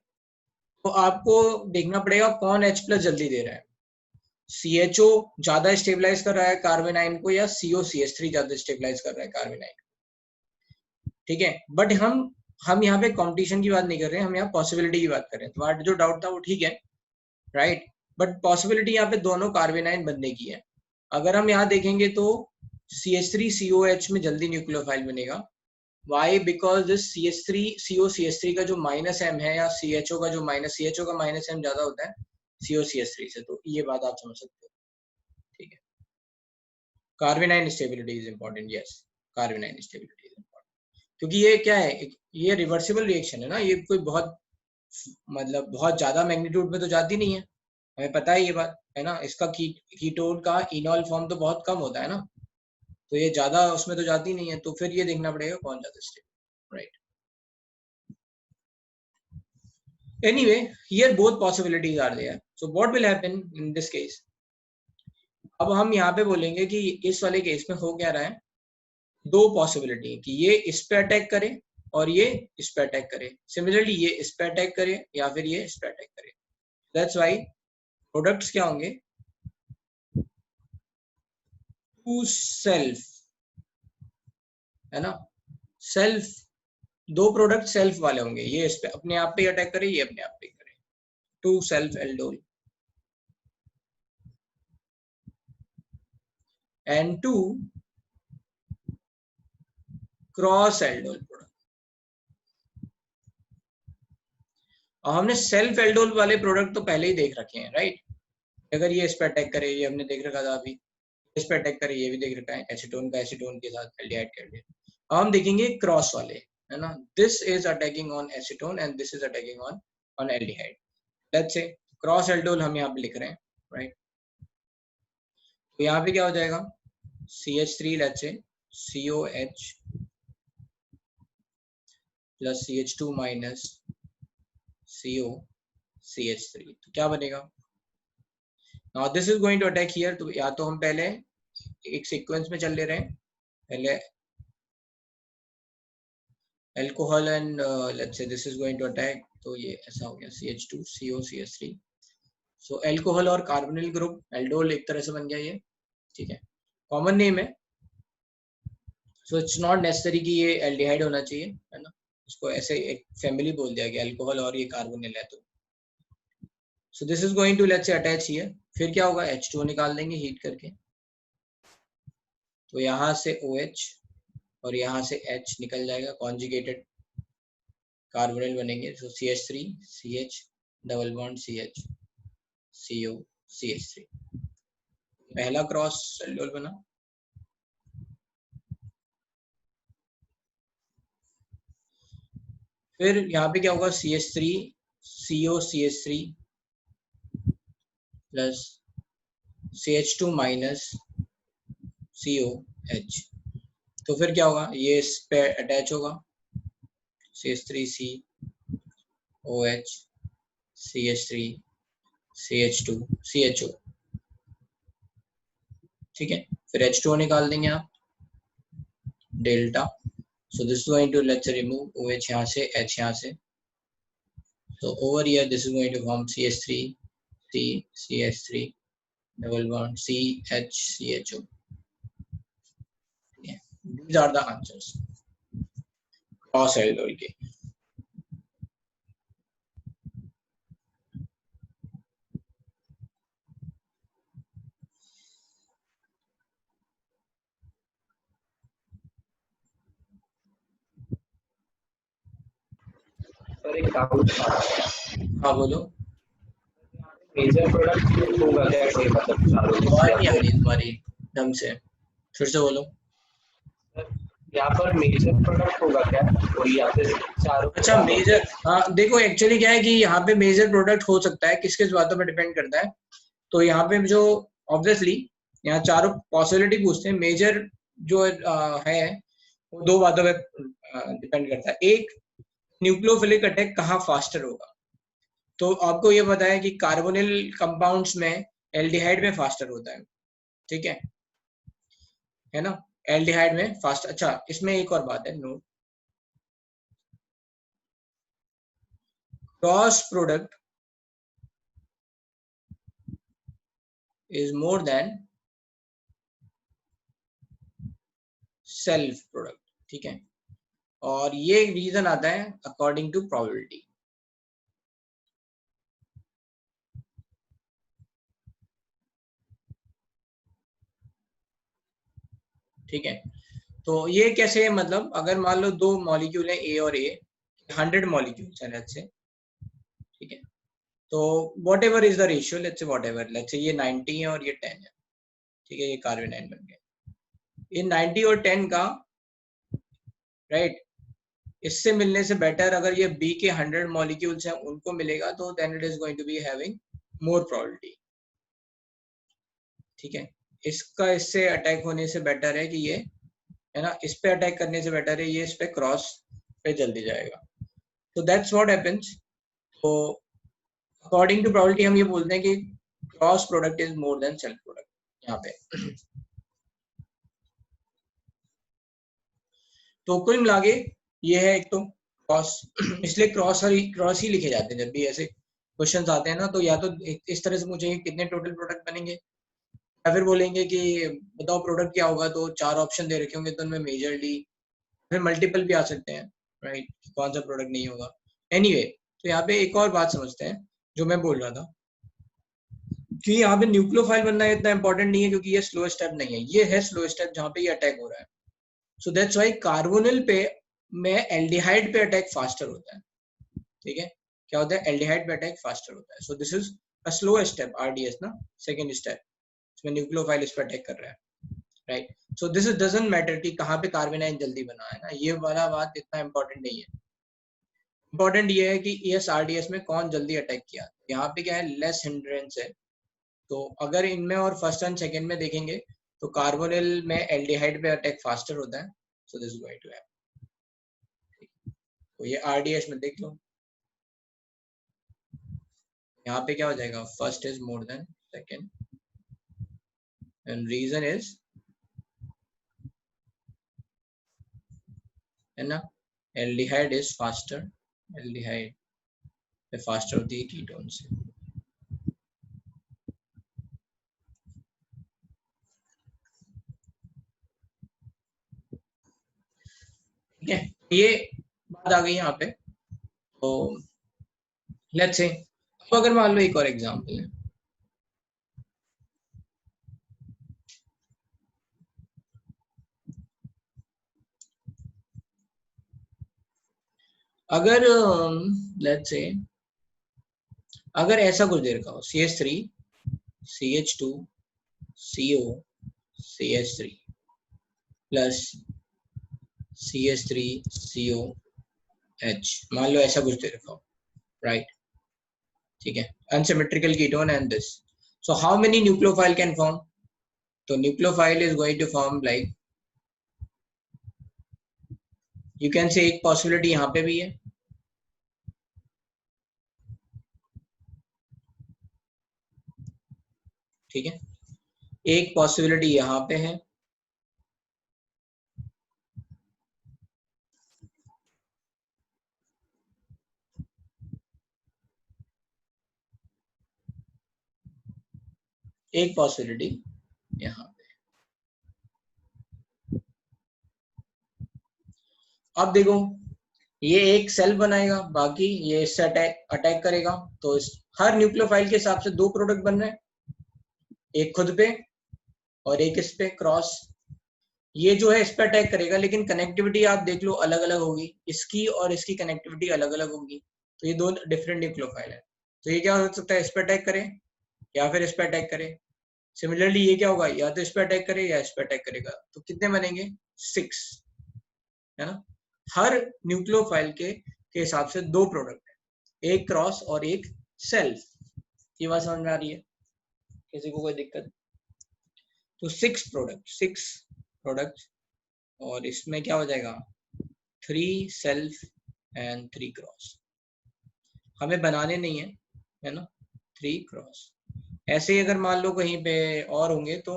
तो आपको देखना पड़ेगा कौन H+ जल्दी दे रहा है। CHO ज्यादा स्टेबलाइज कर रहा है कार्बन आयन को या COCH3 ज्यादा स्टेबलाइज कर रहा है कार्बन आयन को? ठीक है, बट हम यहाँ पे कंपटीशन की बात नहीं कर रहे हैं, हम यहाँ पॉसिबिलिटी की बात कर रहे हैं। तुम्हारा जो डाउट था वो ठीक है, राइट, बट पॉसिबिलिटी यहाँ पे दोनों कार्बन आयन बनने की है। अगर हम यहाँ देखेंगे तो CH3 COH में जल्दी न्यूक्लियोफाइल बनेगा। Y? Because this CH3 COCH3 का जो माइनस M है या CHO का जो CHO का माइनस M ज्यादा होता है COCH3 से। तो ये बात आप समझ सकते हो, ठीक है। Carbon ion stability is important, yes, carbon ion stability is important, क्योंकि ये क्या है, ये रिवर्सिबल रिएक्शन है ना, ये कोई बहुत मतलब बहुत ज्यादा मैग्नीट्यूड में तो जाती नहीं है, हमें पता है ये बात, है ना। इसका कीटोन का इनॉल फॉर्म तो बहुत कम होता है ना, तो ये ज्यादा उसमें तो जाती नहीं है। तो फिर ये देखना पड़ेगा कौन ज्यादा stable, right. Anyway, here both possibilities are there. So what will happen in this case? अब हम यहाँ पे बोलेंगे कि इस वाले केस में हो क्या रहा है, दो पॉसिबिलिटी कि ये इस पे अटैक करे और ये इस पे अटैक करे। सिमिलरली ये इस पे अटैक करे या फिर ये इस पे अटैक करे। दैट्स व्हाई प्रोडक्ट्स क्या होंगे, टू सेल्फ, है ना, सेल्फ, दो प्रोडक्ट सेल्फ वाले होंगे। ये इस पे अपने आप पे अटैक करे, ये अपने आप पे करे, to self aldol, and to cross aldol product. और हमने सेल्फ एल्डोल वाले प्रोडक्ट तो पहले ही देख रखे हैं, राइट। अगर ये इस पे अटैक करे, ये हमने देख रखा था अभी, इस पे अटैक करे, ये भी देख रखा है, एसीटोन का एसीटोन के साथ एल्डिहाइड कर दिया। अब हम देखेंगे क्रॉस वाले, है ना, this is attacking on acetone and this is attacking on aldehyde. Let's say cross aldol हम यहाँ पे लिख रहे हैं, राइट। तो यहाँ पे क्या हो जाएगा, CH3 let's say COH plus CH2 minus COCH3, तो क्या बनेगा। Now this is going to attack here. तो या तो हम पहले एक सीक्वेंस में चल ले रहे हैं, पहले alcohol and let's say this is going to attack, तो ये ऐसा हो गया CH2 COCH3। सो अल्कोहल और कार्बोनिल ग्रुप एल्डोल एक तरह से बन गया ये, ठीक है, कॉमन नेम है। सो इट्स नॉट नेसेसरी कि ये एल्डिहाइड होना चाहिए, है ना, इसको ऐसे एक फैमिली बोल दिया गया, अल्कोहल और ये कार्बोनिल है। तो so this is going to let's say attach here. फिर क्या होगा, H2O निकाल देंगे हीट करके, तो यहाँ से OH और यहाँ से H निकल जाएगा, कॉन्जुगेटेड कार्बोनिल बनेंगे। तो CH3 CH double bond CH CO CH3, पहला क्रॉस एल्डोल बना। फिर यहाँ पे क्या होगा, CH3 CO CH3 plus CH2 minus COH। तो फिर क्या होगा, ये इस पे अटैच होगा, CH3C OH CH3 CH2 CHO, ठीक है। फिर H2O निकाल देंगे आप, delta. So this is going to, let's say, remove OH यहाँ से, H यहाँ से, so over here this is going to form CH3 C CH3 double bond CH CHO. Yeah. These are the answers cross aldol के। Sir एक doubt था, हाँ बोलो। Major product होगा क्या, कोई मतलब चारों में आवाज या नहीं आ फिर रही तुम्हारी ढंग से, फिर से बोलो। यहाँ पर मेजर प्रोडक्ट होगा क्या कोई, या फिर चारों? अच्छा मेजर, हाँ देखो एक्चुअली क्या है कि यहाँ पे मेजर प्रोडक्ट हो सकता है, किस किस बातों पर डिपेंड करता है। तो यहाँ पे जो ऑब्वियसली यहाँ चारों पॉसिबिलिटी पूछते हैं, मेजर जो है वो दो बातों पे डिपेंड करता है। एक, न्यूक्लियोफिलिक अटैक कहाँ फास्टर होगा। तो आपको ये पता है कि कार्बोनिल कंपाउंड्स में एल्डिहाइड में फास्टर होता है, ठीक है ना, एल्डिहाइड में फास्ट। अच्छा इसमें एक और बात है, note, cross product is more than self product, ठीक है। और ये रीजन आता है अकॉर्डिंग टू प्रोबेबिलिटी, ठीक है। तो ये कैसे, मतलब अगर मान लो दो मॉलिक्यूल है A और A, 100 मॉलिक्यूल्स हैं लेट्स से, ठीक है। तो what ever is the ratio, let's say what ever, let's say ये 90 है और ये 10 है, ठीक है, ये कार्बोनाइन बन गया। ये 90 और 10 का, राइट, इससे मिलने से बेटर अगर ये B के 100 मॉलिक्यूल्स हैं उनको मिलेगा, तो then it is going to be having more probability, ठीक है। इसका इससे अटैक होने से बेटर है कि ये, है ना, इस पे अटैक करने से बेटर है ये इस पे क्रॉस पे जल्दी जाएगा। तो दैट्स व्हाट हैपेंस। तो अकॉर्डिंग टू प्रोबेबिलिटी हम ये बोलते हैं कि cross product is more then self product यहाँ पे। तो कुल मिला के ये है एक तो क्रॉस, इसलिए क्रॉस ही लिखे जाते हैं जब भी ऐसे क्वेश्चंस आते हैं ना। तो या तो इस तरह से पूछेंगे कितने टोटल प्रोडक्ट बनेंगे, या फिर बोलेंगे कि बताओ प्रोडक्ट क्या होगा, तो 4 ऑप्शन दे रखे होंगे तो उनमें मेजरली, फिर मल्टीपल भी आ सकते हैं, राइट, कौन सा प्रोडक्ट नहीं होगा। एनीवे, तो यहाँ पे एक और बात समझते हैं जो मैं बोल रहा था कि यहाँ पे न्यूक्लियोफाइल बनना इतना इंपॉर्टेंट नहीं है, क्योंकि ये स्लो स्टेप नहीं है, ये है स्लो स्टेप जहाँ पे ये अटैक हो रहा है। सो दैट्स व्हाई कार्बोनिल पे में एल्डिहाइड पे अटैक फास्टर होता है, ठीक है। क्या होता है, एल्डिहाइड पे अटैक फास्टर होता है। So this is a slow step, RDS ना, सेकेंड स्टेप, इसमें न्यूक्लियोफाइल इस पे अटैक कर रहा है, right. So this is doesn't matter कि कहाँ पे कार्बोनाइन जल्दी बना है ना, ये वाला बात इतना इंपॉर्टेंट नहीं है। इंपॉर्टेंट ये है कि ES-RDS में कौन जल्दी अटैक किया। यहाँ पे क्या है, लेस हिंड्रेंस है। तो अगर इनमें और फर्स्ट एंड सेकंड में देखेंगे तो कार्बोनिल में एल्डिहाइड पे अटैक फास्टर होता है। So this is going to happen. तो ये RDS में देख लो, यहाँ पे क्या हो जाएगा, first is more than second and reason is, है ना, aldehyde is faster, aldehyde faster होती है कीटोन से। ठीक है, ये बात आ गई यहाँ पे। तो लेट्स से अब अगर मान लो एक और एग्जांपल है, अगर लेट्स से अगर ऐसा कुछ दे रखा हो CH3 CH2 CO CH3 plus CH3 COH, मान लो ऐसा कुछ दे रखा हो, राइट? ठीक है, unsymmetrical ketone and this, so how many nucleophile can form? तो nucleophile is going to form like, you can say एक पॉसिबिलिटी यहाँ पे भी है, ठीक है, एक पॉसिबिलिटी यहाँ पे है, एक पॉसिबिलिटी यहाँ पे। अब देखो, ये एक सेल बनाएगा, बाकी ये इससे अटैक करेगा, तो हर न्यूक्लियोफाइल के हिसाब से दो प्रोडक्ट बन रहे हैं, एक खुद पे और एक इस पे क्रॉस। ये जो है इस पे अटैक करेगा, लेकिन कनेक्टिविटी आप देख लो अलग अलग होगी, इसकी और इसकी कनेक्टिविटी अलग अलग होगी, तो ये दो डिफरेंट न्यूक्लियोफाइल है। तो ये क्या हो सकता है, इस पे अटैक करे या फिर इस पे अटैक करे। सिमिलरली ये क्या होगा, या तो इस पे अटैक करे या इस पे अटैक करेगा। तो कितने बनेंगे, 6, है ना? हर न्यूक्लियोफाइल के हिसाब से दो प्रोडक्ट है, एक क्रॉस और एक सेल्फ। ये बात समझ में आ रही है किसी को, कोई दिक्कत? तो 6 प्रोडक्ट और इसमें क्या हो जाएगा, 3 सेल्फ एंड 3 क्रॉस। हमें बनाने नहीं है ना, 3 क्रॉस। ऐसे ही अगर मान लो कहीं पे और होंगे तो,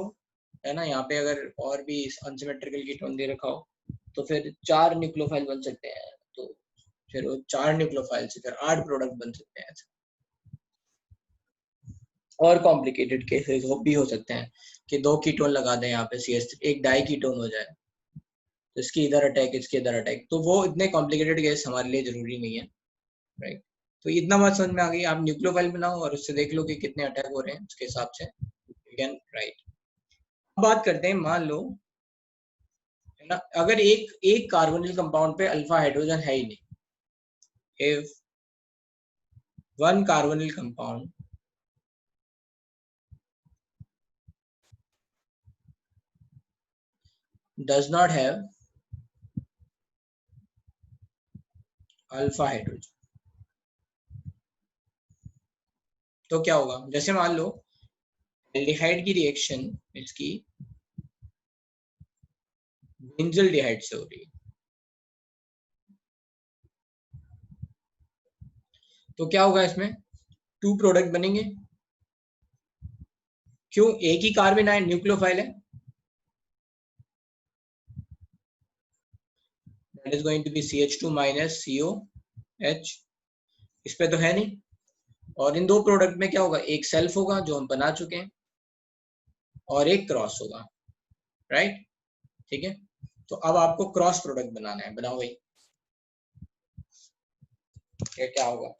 है ना, यहाँ पे अगर और भी अनसिमेट्रिकल कीटोन दे रखा हो तो फिर 4 न्यूक्लियोफाइल बन सकते हैं, तो फिर वो 4 न्यूक्लियोफाइल से फिर 8 प्रोडक्ट बन सकते हैं। और कॉम्प्लिकेटेड केसेस भी हो सकते हैं कि 2 कीटोन लगा दें यहाँ पे CH3, एक डाई कीटोन हो जाए, तो इसकी इधर अटैक इसके इधर अटैक, तो वो इतने कॉम्प्लिकेटेड केस हमारे लिए जरूरी नहीं है, राइट? तो इतना बात समझ में आ गई। आप न्यूक्लियोफाइल बनाओ और उससे देख लो कि कितने अटैक हो रहे हैं, उसके हिसाब से यू कैन राइट। अब बात करते हैं, मान लो, है ना, अगर एक कार्बोनिल कंपाउंड पे अल्फा हाइड्रोजन है ही नहीं, if one carbonyl compound does not have alpha hydrogen, तो क्या होगा? जैसे मान लो एल्डिहाइड की रिएक्शन इसकी बेंजल्डिहाइड से हो रही है, तो क्या होगा, इसमें 2 प्रोडक्ट बनेंगे। क्यों? एक ही कार्बन है, न्यूक्लियोफाइल है, that is going to be CH2 minus COH, इस पे तो है नहीं। और इन 2 प्रोडक्ट में क्या होगा, एक सेल्फ होगा जो हम बना चुके हैं और एक क्रॉस होगा, राइट? ठीक है, तो अब आपको क्रॉस प्रोडक्ट बनाना है, बनाओ भाई। ये क्या होगा,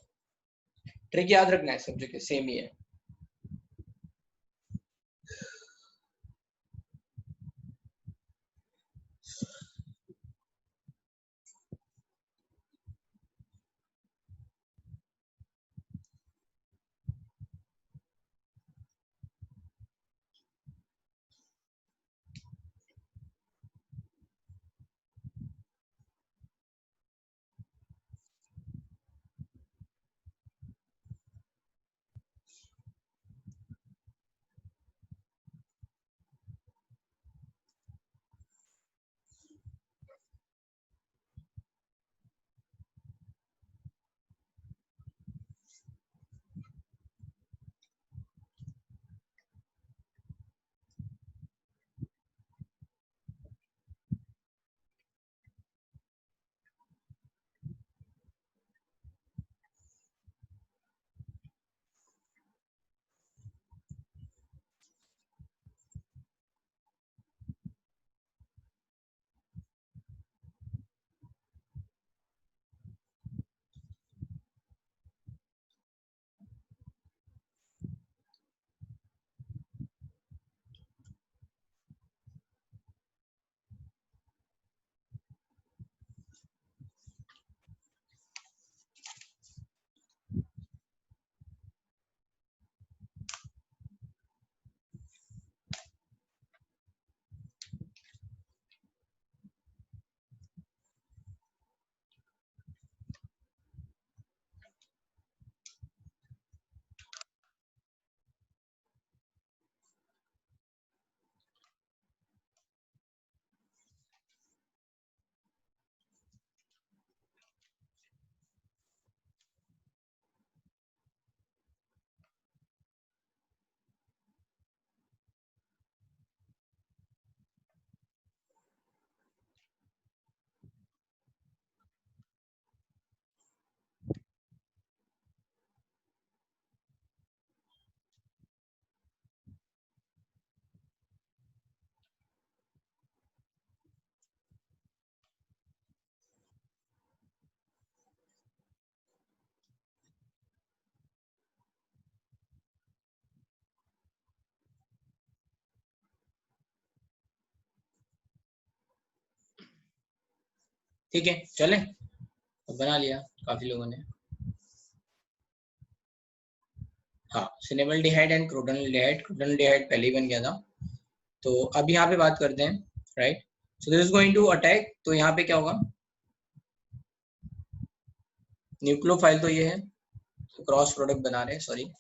ट्रिक याद रखना है, सब जगह सेम ही है। ठीक है, चले तो बना लिया काफी लोगों ने। हाँ, सिनेमल्डिहाइड एंड क्रोटोनल्डिहाइड, क्रोटोनल्डिहाइड पहले ही बन गया था। तो अब यहाँ पे बात करते हैं, right. So this is going to attack, तो यहाँ पे क्या होगा, न्यूक्लियोफाइल तो ये है, तो क्रॉस प्रोडक्ट बना रहे हैं, सॉरी।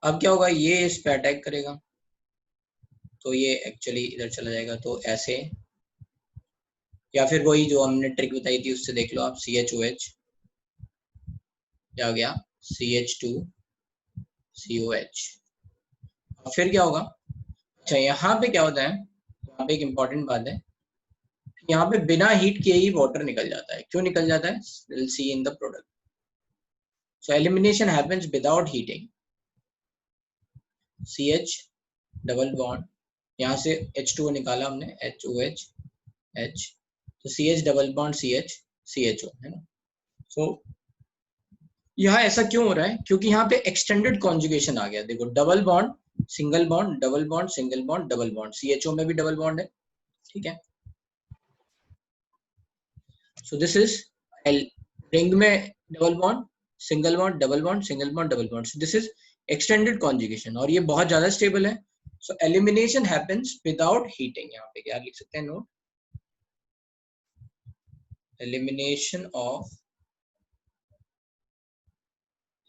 अब क्या होगा, ये इस पे अटैक करेगा, तो ये एक्चुअली इधर चला जाएगा, तो ऐसे, या फिर वही जो हमने ट्रिक बताई थी उससे देख लो आप, CHOH क्या हो गया, CH2COH। फिर क्या होगा, अच्छा यहाँ पे क्या होता है, यहाँ पे एक इम्पॉर्टेंट बात है, यहाँ पे बिना हीट किए ही वाटर निकल जाता है। क्यों निकल जाता है, will see in the product. So elimination happens without heating, CH double bond, यहाँ से H2O निकाला हमने, HOH H, तो CH double bond CH CHO है ना। सो यहाँ ऐसा क्यों हो रहा है, क्योंकि यहाँ पे एक्सटेंडेड कॉन्जुगेशन आ गया। देखो, double bond single bond, double bond single bond, double bond, CHO में भी डबल बॉन्ड है, ठीक है। सो दिस इज रिंग में double bond, single bond, double bond, single bond, double bond. So this is extended conjugation, और ये बहुत ज्यादा स्टेबल है। सो एलिमिनेशन हैपेंस विदाउट हीटिंग। यहाँ पे क्या लिख सकते हैं, note, elimination of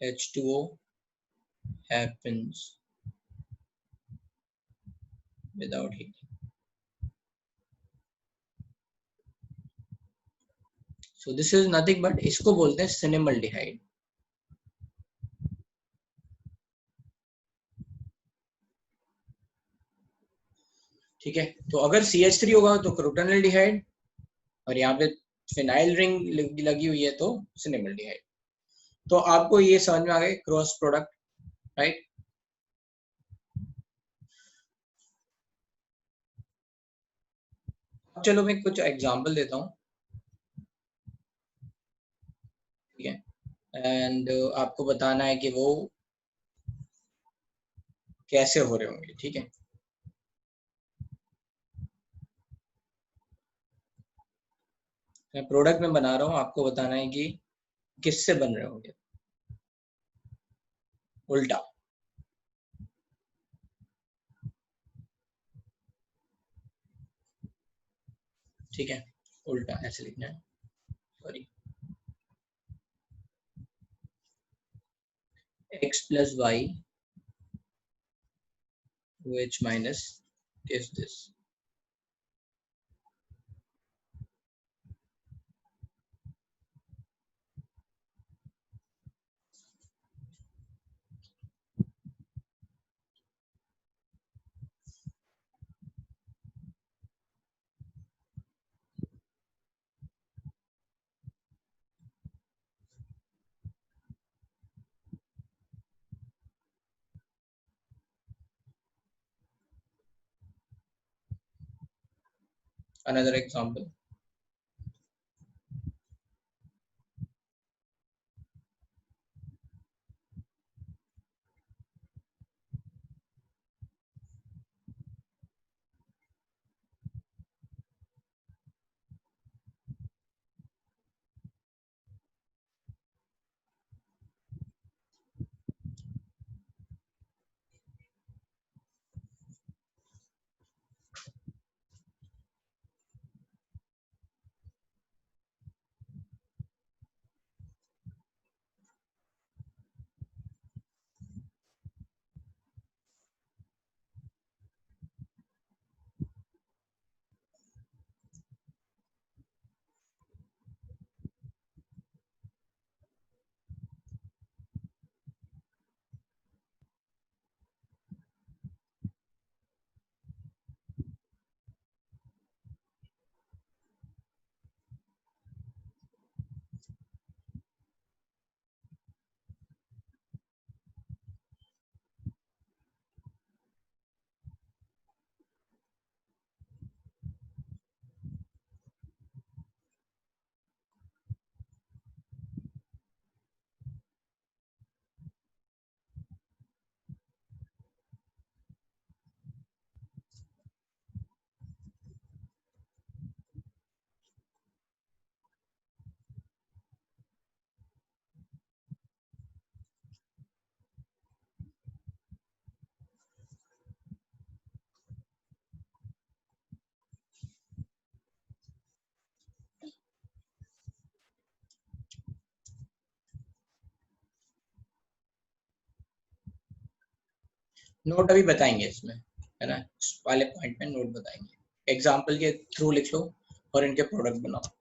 H2O happens without heating. So this is nothing but, इसको बोलते हैं सिनेमल्डिहाइड। ठीक है, तो अगर CH3 होगा तो क्रोटोनल्डिहाइड, और यहाँ पे फिनाइल रिंग लगी हुई है तो सिनेमल्डिहाइड। तो आपको ये समझ में आ गया, क्रॉस प्रोडक्ट, राइट। चलो मैं कुछ एग्जांपल देता हूँ, ठीक है, एंड आपको बताना है कि वो कैसे हो रहे होंगे, ठीक है। मैं प्रोडक्ट में बना रहा हूँ, आपको बताना है कि किससे बन रहे होंगे, उल्टा। ठीक है, उल्टा ऐसे लिखना है, sorry, x plus y which minus is this. Another example, note अभी बताएंगे इसमें, है ना, इस वाले पॉइंट में नोट बताएंगे, एग्जाम्पल के थ्रू लिख लो और इनके प्रोडक्ट बनाओ।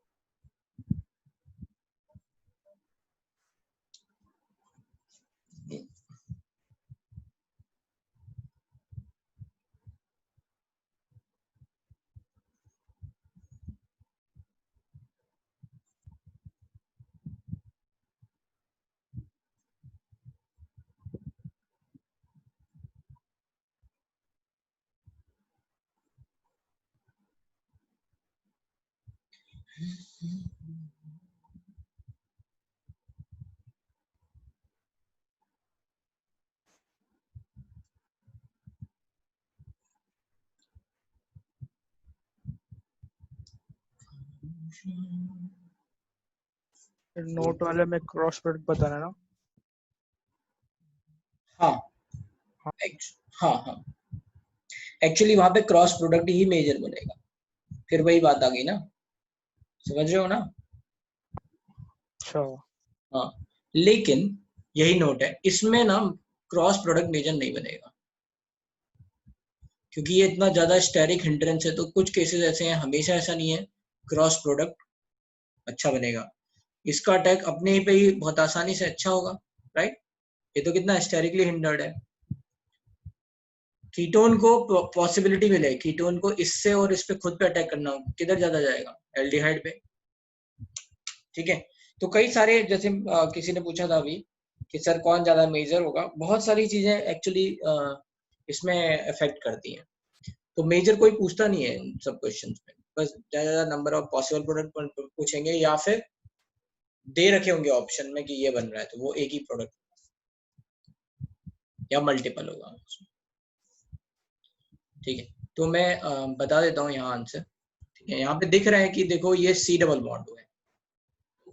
नोट वाले में क्रॉस प्रोडक्ट बताना ना। हाँ हाँ हाँ, एक्चुअली वहां पे क्रॉस प्रोडक्ट ही मेजर बनेगा, फिर वही बात आ गई ना, समझ रहे हो ना। अच्छा हाँ, लेकिन यही नोट है, इसमें ना क्रॉस प्रोडक्ट मेजर नहीं बनेगा, क्योंकि ये इतना ज्यादा स्टेरिक हिंड्रेंस है। तो कुछ केसेस ऐसे हैं, हमेशा ऐसा नहीं है क्रॉस प्रोडक्ट अच्छा बनेगा। इसका अटैक अपने ही पे ही बहुत आसानी से अच्छा होगा, राइट। ये तो कितना स्टेरिकली हिंडर्ड है। कीटोन को पॉसिबिलिटी मिले, कीटोन को इससे और इस पे खुद पे अटैक करना हो, किधर ज्यादा जाएगा, एल्डिहाइड पे, ठीक है। तो कई सारे, जैसे किसी ने पूछा था अभी कि सर कौन ज्यादा मेजर होगा, बहुत सारी चीजें एक्चुअली इसमें इफेक्ट करती हैं। तो मेजर कोई पूछता नहीं है इन सब क्वेश्चंस में, बस ज्यादा नंबर ऑफ पॉसिबल प्रोडक्ट पूछेंगे, या फिर दे रखे होंगे ऑप्शन में कि ये बन रहा है तो वो एक ही प्रोडक्ट या मल्टीपल होगा, ठीक है। तो मैं बता देता हूँ यहाँ आंसर, ठीक है। यहाँ पे दिख रहा है कि देखो ये C डबल बॉन्ड है,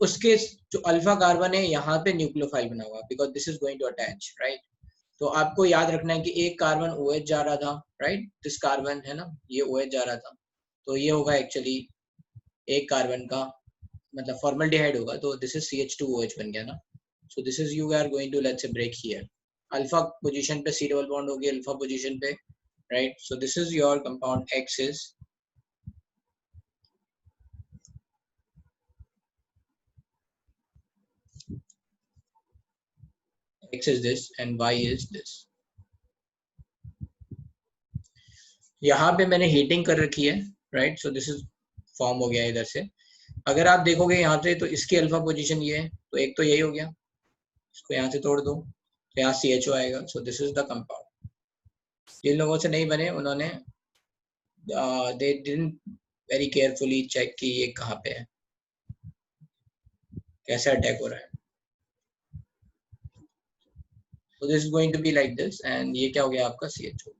उसके जो अल्फा कार्बन है यहाँ पे न्यूक्लियोफाइल बना हुआ, because this is going to attach, right. तो आपको याद रखना है कि एक कार्बन OH जा रहा था, राइट, दिस कार्बन है ना, ये OH जा रहा था, तो ये होगा एक्चुअली एक कार्बन का मतलब फॉर्मल्डिहाइड होगा, तो दिस इज CH2OH बन गया ना। So this is you are going to let's say break here, alpha position पे C डबल बॉन्ड होगी, अल्फा पोजीशन पे, right. So this is your compound X is this and Y is this। यहाँ पे मैंने heating कर रखी है, right. So this is form हो गया इधर से। अगर आप देखोगे यहाँ से तो इसकी अल्फा पोजीशन ये है, तो एक तो यही हो गया, इसको यहाँ से तोड़ दो तो यहाँ CHO आएगा। So this is the compound. जिन लोगों से नहीं बने उन्होंने they didn't very carefully check कि ये कहाँ पे है, कैसे अटैक हो रहा है। So this is going to be like this and ये क्या हो गया आपका CHO,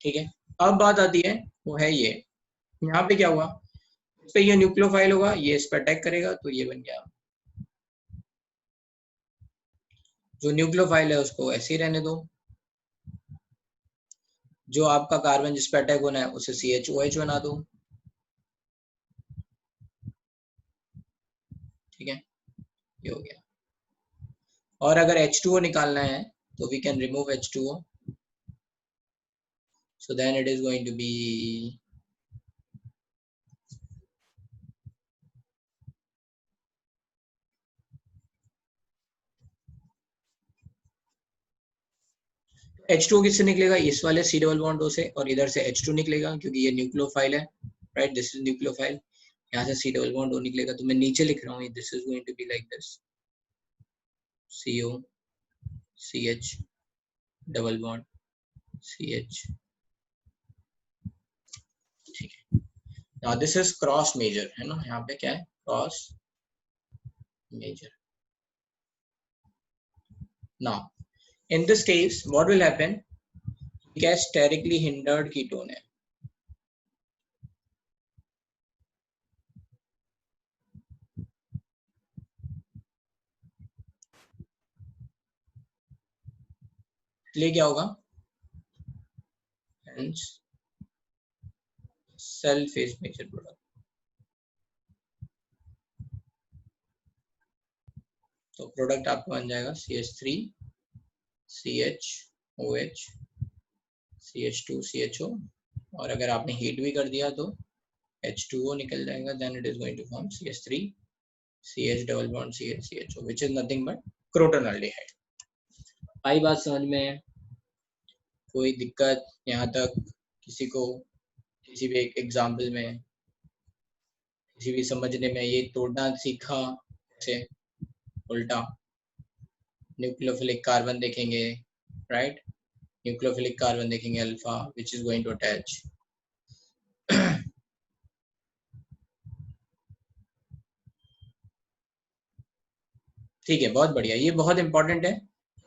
ठीक है। अब बात आती है वो है ये, यहाँ पे क्या हुआ, इस पे ये न्यूक्लियोफाइल होगा, ये इस पे अटैक करेगा, तो ये बन गया। जो न्यूक्लियोफाइल है उसको ऐसे ही रहने दो, जो आपका कार्बन जिस पे अटैक होना है उसे CHOH बना दो, ठीक है, ये हो गया। और अगर H2O निकालना है तो we can remove H2O, so then it is going to be H2O किससे निकलेगा, इस वाले C डबल बॉन्ड O से, और इधर से H2 निकलेगा क्योंकि ये न्यूक्लियोफाइल है, राइट, दिस इज न्यूक्लियोफाइल। यहाँ से C डबल बॉन्ड O निकलेगा, तो मैं नीचे लिख रहा हूँ, this is going to be like this, CO CH double bond CH, ठीक है। Now this is cross major, है ना, यहाँ पे क्या है, cross major. Now in this case what will happen, क्या स्टेरिकली हिंडर्ड कीटोन है, इसलिए क्या होगा, hence self is major product। तो प्रोडक्ट आपका बन जाएगा CH3 CHOH CH2 CHO, और अगर आपने हीट भी कर दिया तो H2O निकल जाएगा, then it is going to form CH3 CH double bond CH CHO, which is nothing but crotonaldehyde. आई बात समझ में? कोई दिक्कत यहाँ तक किसी को, किसी भी एक एग्जाम्पल में, किसी भी समझने में? ये तोड़ना सीखा से उल्टा न्यूक्लियोफिलिक कार्बन देखेंगे, राइट? न्यूक्लियोफिलिक कार्बन देखेंगे alpha, which is going to attach. ठीक है, बहुत बढ़िया. ये बहुत इंपॉर्टेंट है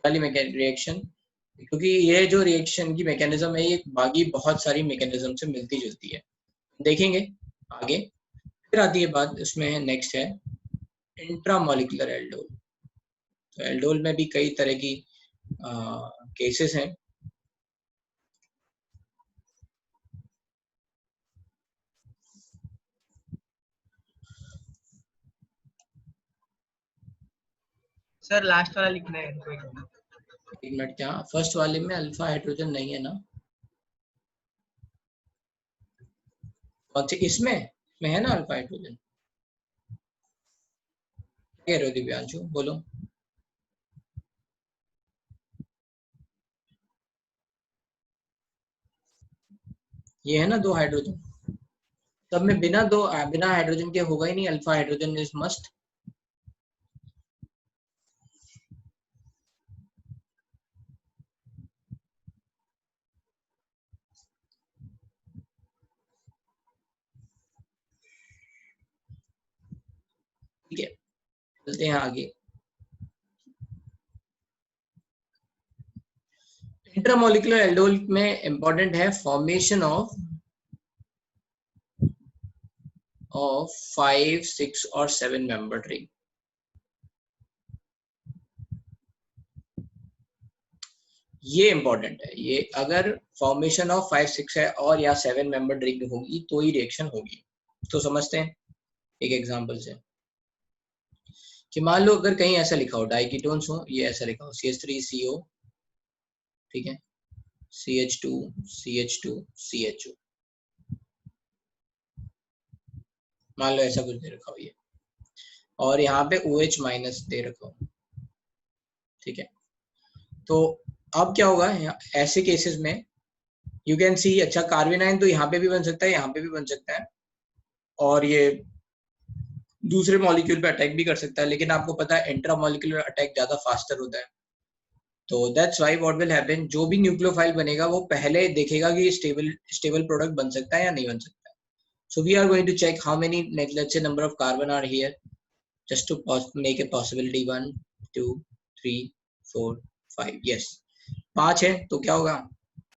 वाली रिएक्शन, क्योंकि ये जो रिएक्शन की मैकेनिज्म है ये बाकी बहुत सारी मैकेनिज्म से मिलती जुलती है. देखेंगे आगे. फिर आती है बात, इसमें है नेक्स्ट है इंट्रामोलिकुलर एल्डोल. तो एल्डोल में भी कई तरह की केसेस हैं. सर लास्ट वाला लिखना है. एक मिनट, क्या फर्स्ट वाले में अल्फा हाइड्रोजन नहीं है ना? इसमें है ना अल्फा हाइड्रोजन? कह रहे हो दिव्यांशु, बोलो. ये है ना 2 हाइड्रोजन, सब में बिना हाइड्रोजन के होगा ही नहीं. Alpha hydrogen is must. ठीक है, चलते हैं आगे. इंट्रामोलिकुलर एल्डोल में इंपॉर्टेंट है फॉर्मेशन ऑफ 5, 6 और 7 मेंबर रिंग. ये इंपॉर्टेंट है. ये अगर फॉर्मेशन ऑफ 5, 6 है और या 7 मेंबर रिंग होगी तो ही रिएक्शन होगी. तो समझते हैं एक एग्जांपल से कि मान लो अगर कहीं ऐसा लिखा हो डाइकीटोन्स हो, ये ऐसा लिखा हो CH3CO, ठीक है, CH2 CH2 CHO, मान लो ऐसा कुछ दे रखा हो ये, और यहाँ पे OH माइनस दे रखा हो. ठीक है, तो अब क्या होगा ऐसे केसेस में? यू कैन सी, अच्छा कार्बेनाइन तो यहाँ पे भी बन सकता है, यहाँ पे भी बन सकता है, और ये दूसरे मॉलिक्यूल पे अटैक भी कर सकता है, लेकिन आपको पता है इंट्रामॉलिक्यूलर अटैक ज्यादा फास्टर होता है. तो that's why what will happen, जो भी न्यूक्लियोफाइल बनेगा वो पहले देखेगा कि स्टेबल प्रोडक्ट बन सकता है या नहीं बन सकता है. So we are going to check how many, let's say number of carbon are here, just to make a possibility. 1 2 3 4 5, yes 5 है, तो क्या होगा,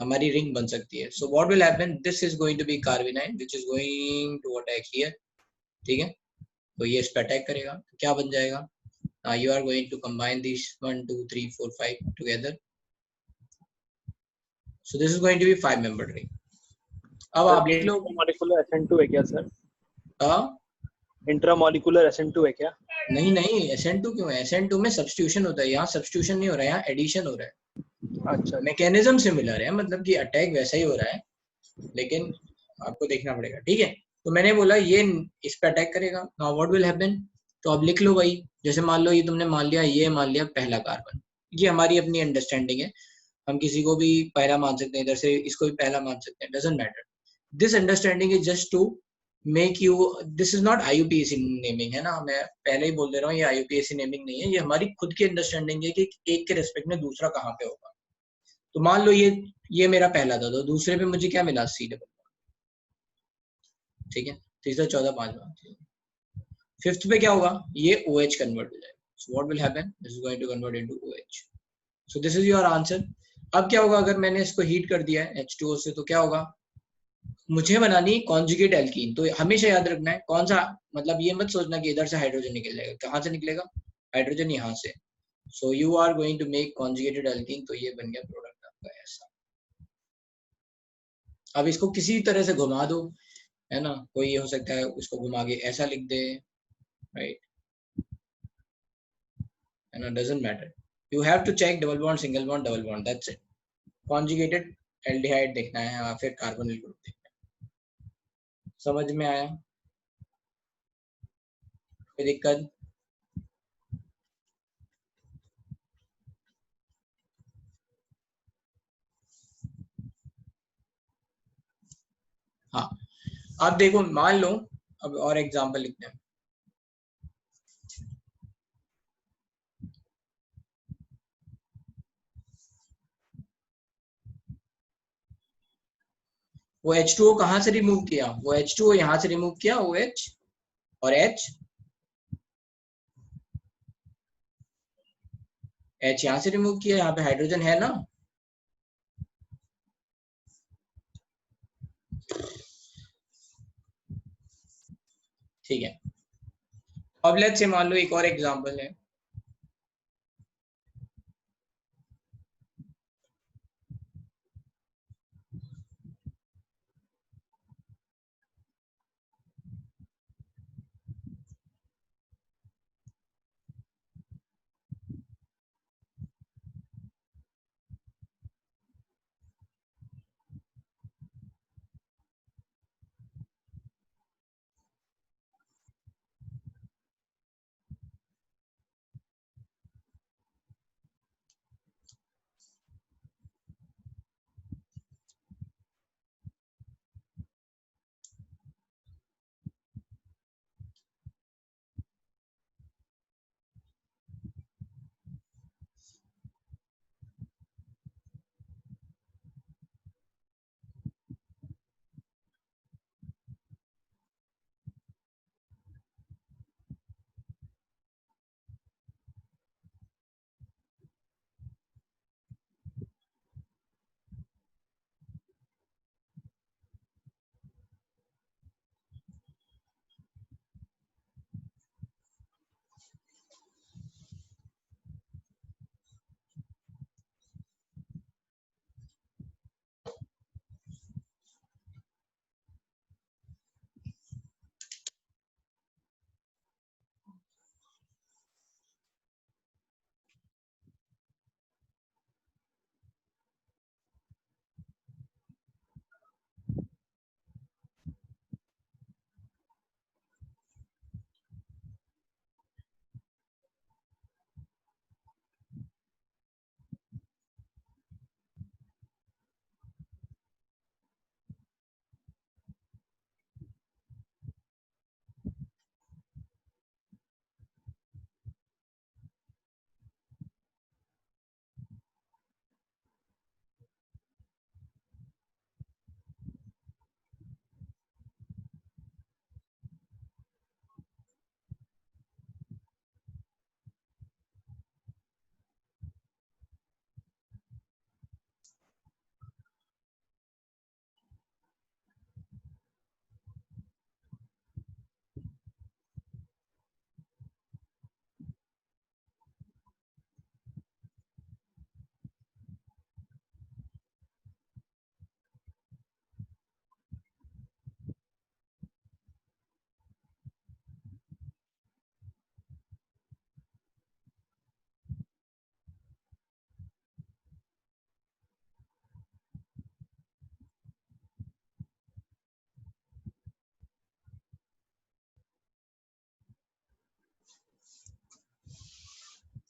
हमारी रिंग बन सकती है. So what will happen, this is going to be carbanion which is going to attack here. ठीक है, तो ये इस पे अटैक करेगा, तो क्या बन जाएगा? You are going to combine these 1 2 3 4 5 together, so this is going to be 5 member ring. अब आप देख लो, इंट्रामोलिकुलर SN2 है क्या सर? इंट्रामोलिकुलर SN2 है क्या? नहीं SN2 क्यों है? SN2 में सब्स्टिट्यूशन होता है, यहाँ सब्स्टिट्यूशन नहीं हो रहा है, यहाँ एडिशन हो रहा है. अच्छा, मैकेनिज्म सिमिलर है, मतलब कि अटैक वैसा ही हो रहा है, लेकिन आपको देखना पड़ेगा. ठीक है, तो मैंने बोला ये इस पे अटैक करेगा. नाउ व्हाट विल हैपन, तो अब लिख लो भाई. जैसे मान लो ये तुमने मान लिया, ये मान लिया पहला कार्बन, ये हमारी अपनी अंडरस्टैंडिंग है, हम किसी को भी पहला मान सकते हैं, इधर से इसको भी पहला मान सकते हैं, doesn't matter. This understanding is just to make you, this is not IUPAC naming, है ना, मैं पहले ही बोल दे रहा हूँ, ये IUPAC नेमिंग नहीं है, ये हमारी खुद की अंडरस्टैंडिंग है कि एक के रिस्पेक्ट में दूसरा कहाँ पे होगा. तो मान लो ये मेरा पहला था, तो दूसरे पे मुझे क्या मिला? C double. ठीक है, तीसरा, चौथा, पांचवा. फिफ्थ पे क्या होगा? ये OH कन्वर्ट हो जाएगा. So what will happen? This is going to convert into OH. So this is your answer. अब क्या होगा अगर मैंने इसको हीट कर दिया है H2O से, तो क्या होगा? मुझे बनानी कॉन्जुगेट एल्कीन. तो हमेशा याद रखना है कौन सा, मतलब ये मत सोचना कि इधर से हाइड्रोजन निकल जाएगा. कहाँ से निकलेगा हाइड्रोजन? यहाँ से. So you are going to make conjugated alkene. तो ये बन गया प्रोडक्ट आपका ऐसा. अब इसको किसी तरह से घुमा दो, है ना, कोई ये हो सकता है उसको घुमा के ऐसा लिख दे, राइट, है ना, doesn't matter. You have to check double bond, single bond, double bond, that's it. Conjugated aldehyde देखना है या फिर कार्बोनिल ग्रुप देखना है। समझ में आया? कोई दिक्कत? हाँ, अब देखो मान लो, अब और एग्जांपल लिखते हैं। वो H2O कहाँ से रिमूव किया? वो H2O यहाँ से रिमूव किया, OH और H यहाँ से रिमूव किया, यहाँ पे हाइड्रोजन है ना। ठीक है, अब लेट्स से मान लो एक और एग्जांपल है।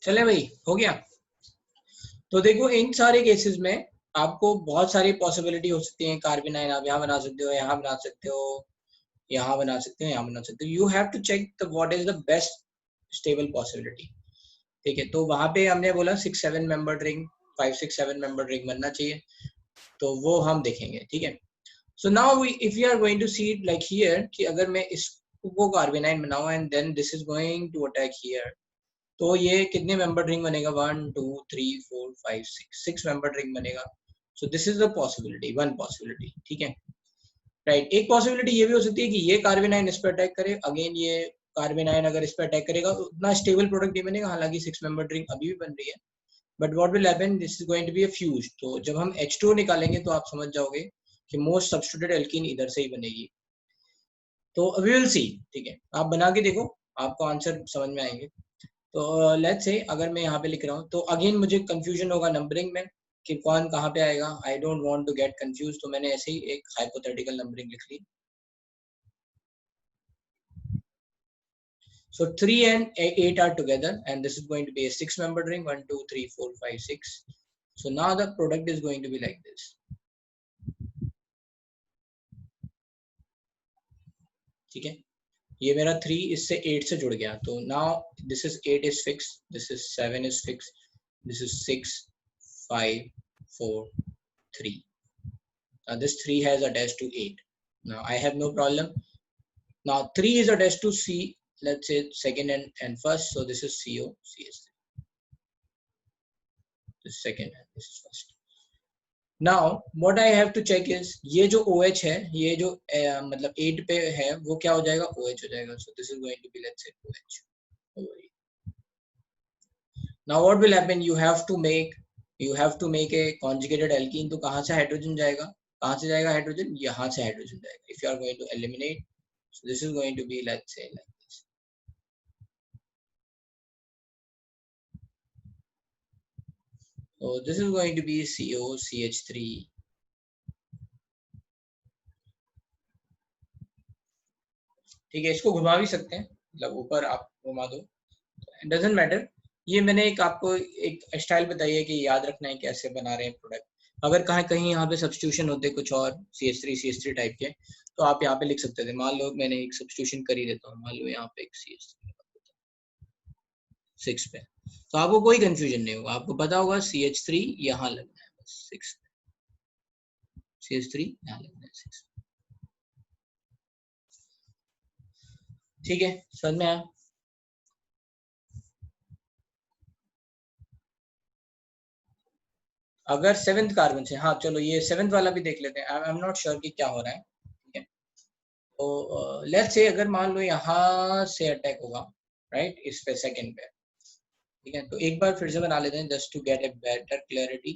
चले भाई, हो गया। तो देखो इन सारे केसेस में आपको बहुत सारी पॉसिबिलिटी हो सकती है। कार्बेनाइन आप यहाँ बना सकते हो, यहाँ बना सकते हो, यहाँ बना सकते हो, यहाँ बना सकते हो। You have to check the what is the best stable possibility. ठीक है, तो वहां पे हमने बोला 6-7 मेंबर रिंग, 5-6-7 मेंबर रिंग बनना चाहिए, तो वो हम देखेंगे। ठीक है, so now if you are going to see it like here कि अगर मैं इसको कार्बेनाइन बनाऊं and then this is going to attack here, तो ये कितने मेंबर रिंग बनेगा? 1 2 3 4 5 6 मेंबर रिंग बनेगा। सो this is the possibility, one possibility. ठीक है, राइट। एक पॉसिबिलिटी ये भी हो सकती है कि ये कार्बेनाइन इस पर अटैक करे, अगेन ये कार्बेनाइन अगर इस पर अटैक करेगा तो उतना स्टेबल प्रोडक्ट नहीं बनेगा, हालांकि 6 मेंबर रिंग अभी भी बन रही है, but what will happen, this is going to be a fuse. तो जब हम H2 निकालेंगे तो आप समझ जाओगे कि मोस्ट सब्स्टिट्यूटेड एल्कीन इधर से ही बनेगी। तो वी विल सी। ठीक है, आप बना के देखो, आपको आंसर समझ में आएंगे। तो लेट्स से अगर मैं यहाँ पे लिख रहा हूँ तो अगेन मुझे कंफ्यूजन होगा नंबरिंग में कि कौन कहाँ पे आएगा. I don't want to get confuse, तो मैंने ऐसे ही एक हाइपोथेटिकल नंबरिंग लिख ली. So 3 and 8 are together, and this is going to be a 6-membered ring. 1, 2, 3, 4, 5, 6. So now the product is going to be like this. ठीक है, ये मेरा 3 इससे 8 से जुड़ गया. तो now this is 8 is fixed, this is 7 is fixed, this is 6, 5, 4, 3. Now this 3 has attached to 8. Now I have no problem. Now 3 is attached to C. Let's say second and first. So this is CO, CS3. This is second and this is first. Now what I have to check is ये जो OH है, ये जो मतलब 8 पे है, वो क्या हो जाएगा? OH हो जाएगा. So this is going to be, let's say, OH over here. Now what will happen? You have to make a conjugated alkene. तो कहाँ से हाइड्रोजन जाएगा? कहाँ से जाएगा हाइड्रोजन? यहाँ से हाइड्रोजन जाएगा. If you are going to eliminate, so this is going to be, let's say, like this. So this is going to be COCH3. ठीक है, इसको घुमा भी सकते हैं, मतलब ऊपर आप घुमा दो, डजंट मैटर. ये मैंने एक आपको एक स्टाइल बताई है कि याद रखना है कैसे बना रहे हैं प्रोडक्ट. अगर कहीं यहाँ पे सब्स्टिट्यूशन होते कुछ और CH3 टाइप के, तो आप यहाँ पे लिख सकते थे. मान लो मैंने एक सब्स्टिट्यूशन कर ही देता हूँ. मान लो यहाँ पे एक CH3 6 पे, तो आपको कोई कंफ्यूजन नहीं होगा. आपको पता होगा CH3 यहाँ लगना है, बस 6 पे. CH3 यहाँ लगना है 6 पे. ठीक है, समझ में आया? अगर 7th कार्बन से, हाँ चलो ये 7th वाला भी देख लेते हैं. आई एम नॉट श्योर कि क्या हो रहा है. ठीक है, तो लेट्स से अगर मान लो यहाँ से अटैक होगा, राइट, इस पे सेकंड पे. ठीक है, तो एक बार फिर से बना लेते हैं just to get a better clarity.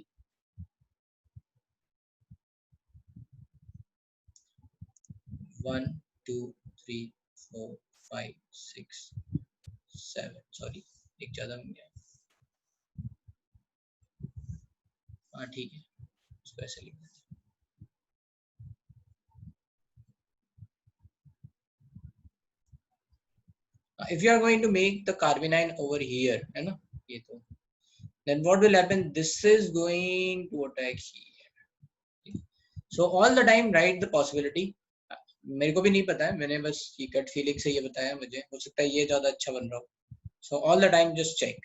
One two three 4 5 6 7, sorry एक ज्यादा मिल गया. हाँ ठीक है, इसको ऐसे लिख देते हैं. If you are going to make the carbonyl over here, है ना, ये तो, then what will happen? This is going to attack here. So all the time write the possibility. मेरे को भी नहीं पता है, मैंने बस ये गट फीलिंग से ये बताया. मुझे हो सकता है ये ज्यादा अच्छा बन रहा हो. So all the time just check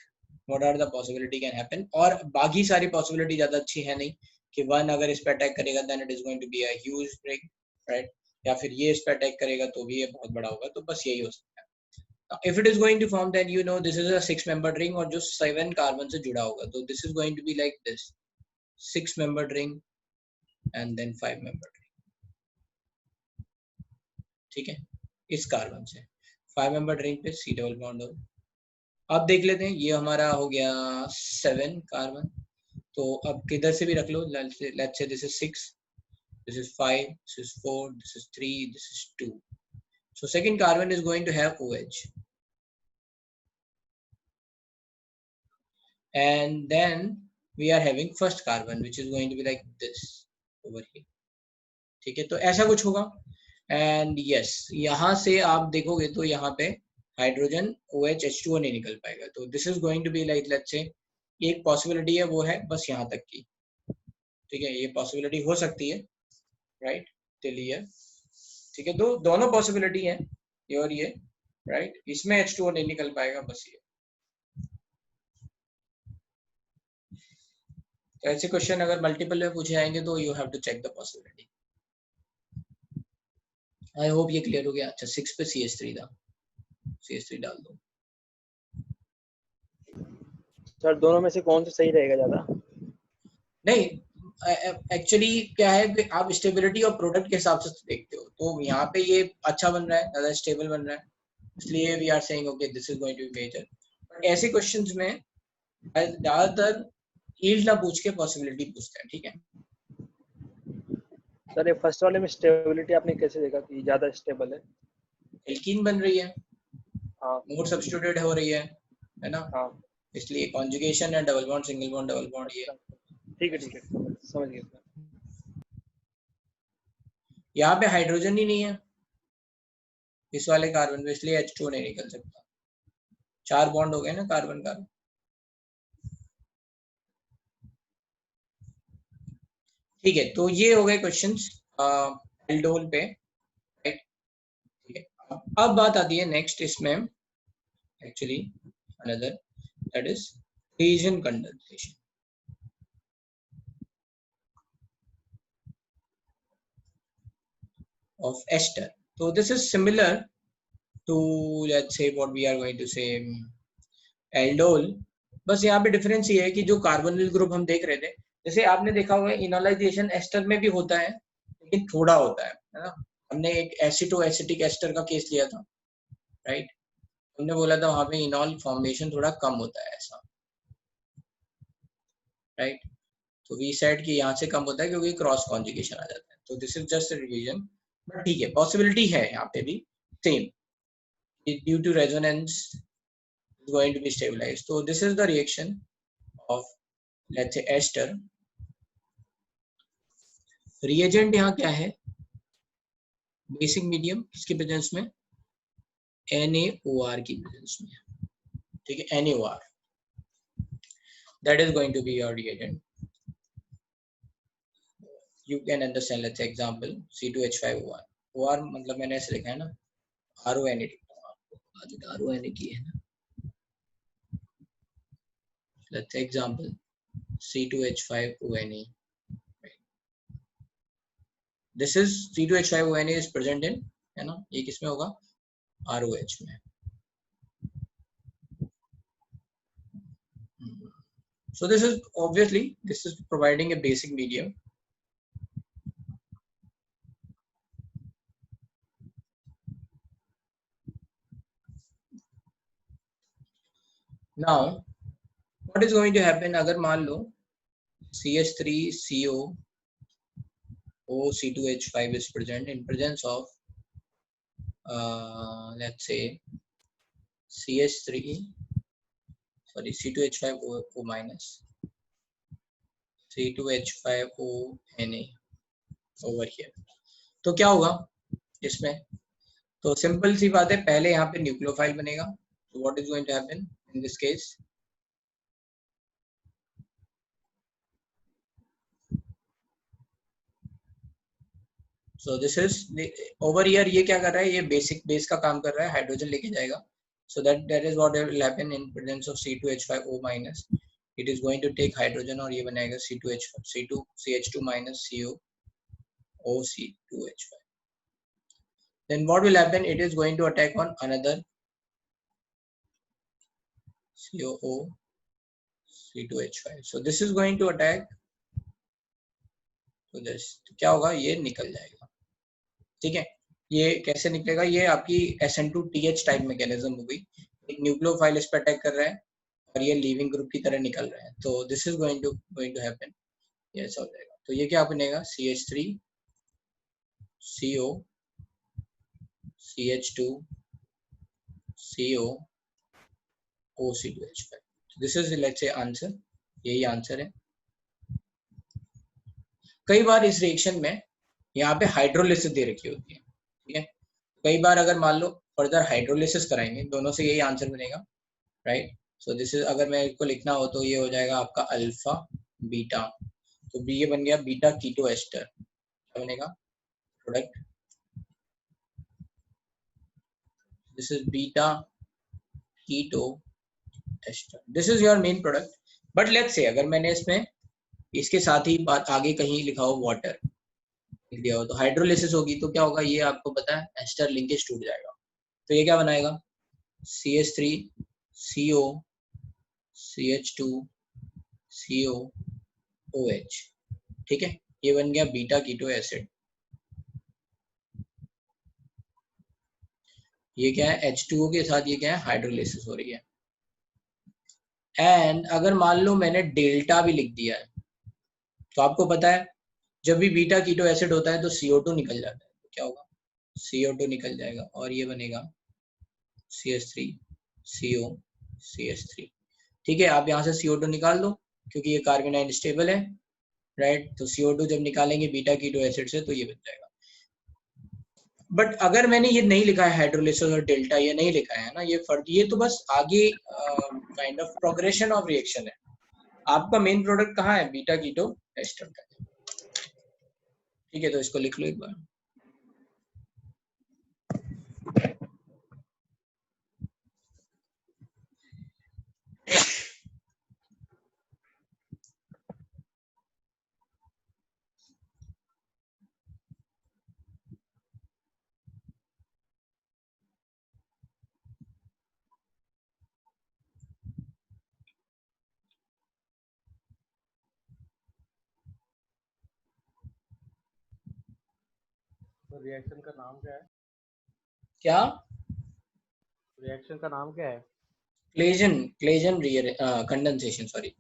what are the possibility can happen. और बाकी सारी possibility ज्यादा अच्छी है नहीं कि 1 अगर इस पे अटैक करेगा then it is going to be a huge break, right? या फिर ये इस पे अटैक करेगा तो भी ये बहुत बड़ा होगा. तो बस यही हो सकता है. If it is going to form, then you know this is a 6-membered ring और जो 7 कार्बन से जुड़ा होगा, तो this is going to be like this, 6-membered ring and then 5-membered ring. ठीक है, इस कार्बन से 5-membered ring पे C डबल बॉन्ड हो. अब देख लेते हैं, ये हमारा हो गया 7 कार्बन. तो अब किधर से भी रख लो. let's say this is 6, this is 5, this is 4, this is 3, this is 2. So second carbon is going to have OH. And then we are having first carbon which is going to be like this over here. ठीक है, तो ऐसा कुछ होगा. And yes, यहाँ से आप देखोगे तो यहाँ पे हाइड्रोजन OH H2O नहीं निकल पाएगा. तो this is going to be like, let's say, एक पॉसिबिलिटी है वो है बस यहाँ तक की. ठीक है, ये पॉसिबिलिटी हो सकती है, राइट, टिल ये. ठीक है, तो दोनों पॉसिबिलिटी है, ये और ये, राइट. इसमें H2O नहीं निकल पाएगा, बस ये. तो ऐसे क्वेश्चन अगर मल्टीपल में पूछे आएंगे तो you have to check the possibility. I hope ये क्लियर हो गया. अच्छा, 6 पे CH3 था, CH3 डाल दो. सर दोनों में से कौन सा सही रहेगा ज्यादा? नहीं, एक्चुअली क्या है कि आप स्टेबिलिटी और प्रोडक्ट के हिसाब से देखते हो. तो यहाँ पे ये अच्छा बन रहा है, ज्यादा स्टेबल बन रहा है, इसलिए we are saying okay this is going to be major. ऐसे क्वेश्चंस में ज्यादातर यील्ड ना पूछ के पॉसिबिलिटी पूछते हैं. ठीक है सर, ये फर्स्ट वाले में स्टेबिलिटी आपने कैसे देखा कि ज्यादा स्टेबल है? एल्कीन बन रही है, हाँ, मोर सब्स्टिट्यूटेड हो रही है, है ना, हाँ इसलिए कॉन्जुगेशन है, double bond single bond double bond ये। ठीक है समझ गया। यहाँ पे हाइड्रोजन ही नहीं है इस वाले कार्बन पे, इसलिए H2 नहीं निकल सकता। 4 बॉन्ड हो गए ना कार्बन कार्बन। ठीक है, तो ये हो गए क्वेश्चंस एल्डोल पे, राइट। ठीक है, अब बात आती है नेक्स्ट इसमें actually another, that is Claisen condensation of ester. So this is similar to, let's say, what we are going to say aldol, बस यहाँ पे डिफरेंस ये है कि जो कार्बोनिल ग्रुप हम देख रहे थे, जैसे आपने देखा होगा इनोलाइजेशन एस्टर में भी होता है लेकिन थोड़ा होता है ना। हमने एक एसिटो एसिटिक एस्टर का केस लिया था, राइट। हमने बोला था वहां पे इनॉल फॉर्मेशन थोड़ा कम होता है ऐसा, राइट। तो वी सेड कि यहाँ से कम होता है क्योंकि क्रॉस कॉन्जुगेशन आ जाता है। तो this is just revision, but ठीक है, पॉसिबिलिटी है यहाँ पे भी same, due to resonance going to be stabilized. So this is the reaction of, let's say, ester. Reagent यहाँ क्या है, बेसिक मीडियम किसकी प्रेजेंस में, NaOR की प्रेजेंस में, ठीक है, NaOR, that is going to be your reagent. You can understand, let's say example C2H5OR, OR मतलब मैंने ऐसे लिखा है ना, RONA RONA की है ना, let's say example C2H5ONA. This is C2H5ONA is present in, है ना, ये किसमें होगा, ROH में। So this is obviously, this is providing a basic medium. Now what is going to happen, अगर मान लो CH3CO C2H5 is present in presence of let's say C2H5O minus C2H5ONA over here, तो क्या होगा इसमें, तो simple सी बात है, पहले यहाँ पे न्यूक्लियोफाइल बनेगा। तो what is going to happen in this case, so this is over here, ये क्या कर रहा है, ये बेसिक बेस का काम कर रहा है, हाइड्रोजन लेके जाएगा। So that is what will happen in presence of C2H5O minus, it is going to take hydrogen और ये बनाएगा C2CH2 minus CO2H5. Then what will happen, it is going to attack on another COO C2H5. So this is going to attack to this, तो क्या होगा, ये निकल जाएगा, ठीक है। ये कैसे निकलेगा, ये आपकी SN2TH टाइप मैकेनिज्म हो गई, एक न्यूक्लियोफाइल इस पर अटैक कर रहा है और ये लीविंग ग्रुप की तरह निकल रहा है। तो this is going to happen, ये ऐसा हो जाएगा। तो ये क्या बनेगा, CH3CO CH2 CO OC2H5. This is let's say answer, यही आंसर है। कई बार इस रिएक्शन में यहाँ पे हाइड्रोलिसिस दे रखी होती है, ठीक है। कई बार अगर मान लो फर्दर हाइड्रोलिसिस कराएंगे, दोनों से यही आंसर बनेगा, राइट। सो दिस इज, अगर मैं इसको लिखना हो तो ये हो जाएगा आपका अल्फा बीटा, तो ये बन गया बीटा कीटो एस्टर, क्या बनेगा product, this is beta keto ester, this is your main product. But let's say अगर मैंने इसमें इसके साथ ही बात आगे कहीं लिखा हो वाटर लिख दिया हो, तो हाइड्रोलिसिस होगी, तो क्या होगा, ये आपको पता है एस्टर लिंकेज टूट जाएगा। तो ये क्या बनाएगा, CH3CO CH2 COOH, ठीक है, ये बन गया बीटा कीटो एसिड। ये क्या है, H2O के साथ ये क्या है, हाइड्रोलिसिस हो रही है। एंड अगर मान लो मैंने डेल्टा भी लिख दिया है, तो आपको पता है जब भी बीटा कीटो एसिड होता है तो CO2 निकल जाता है, तो क्या होगा, CO2 निकल जाएगा और ये बनेगा CH3CO CH3। ठीक है, आप यहाँ से CO2 निकाल दो क्योंकि ये कार्बन आयन स्टेबल है, राइट। तो CO2 जब निकालेंगे बीटा कीटो एसिड से तो ये बन जाएगा। बट अगर मैंने ये नहीं लिखा है हाइड्रोलिसिस और डेल्टा, ये नहीं लिखा है ना, ये तो बस आगे kind of progression of reaction है। आपका मेन प्रोडक्ट कहाँ है? बीटा कीटो एस्टर का। ठीक है, तो इसको लिख लो एक बार। तो रिएक्शन का नाम क्या है? क्या? रिएक्शन का नाम क्या है? Claisen condensation, sorry.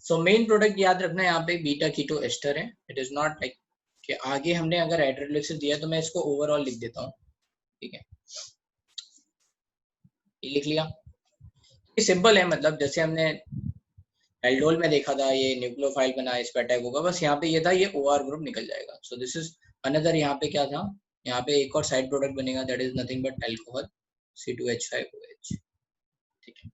So main product याद रखना है यहाँ पे बीटा कीटो एस्टर है। इट इज नॉट लाइक कि आगे हमने अगर हाइड्रोलिसिस दिया तो मैं इसको ओवरऑल लिख देता हूँ। ठीक है, ये लिख लिया। ये सिंपल है, मतलब जैसे हमने एल्डोल में देखा था, ये न्यूक्लियोफाइल बना, इस पर अटैक होगा, बस यहाँ पे ये था, ये OR ग्रुप निकल जाएगा। सो दिस इज अनदर, यहाँ पे क्या था, यहाँ पे एक और साइड प्रोडक्ट बनेगा, that is nothing but alcohol C2H5OH। ठीक है,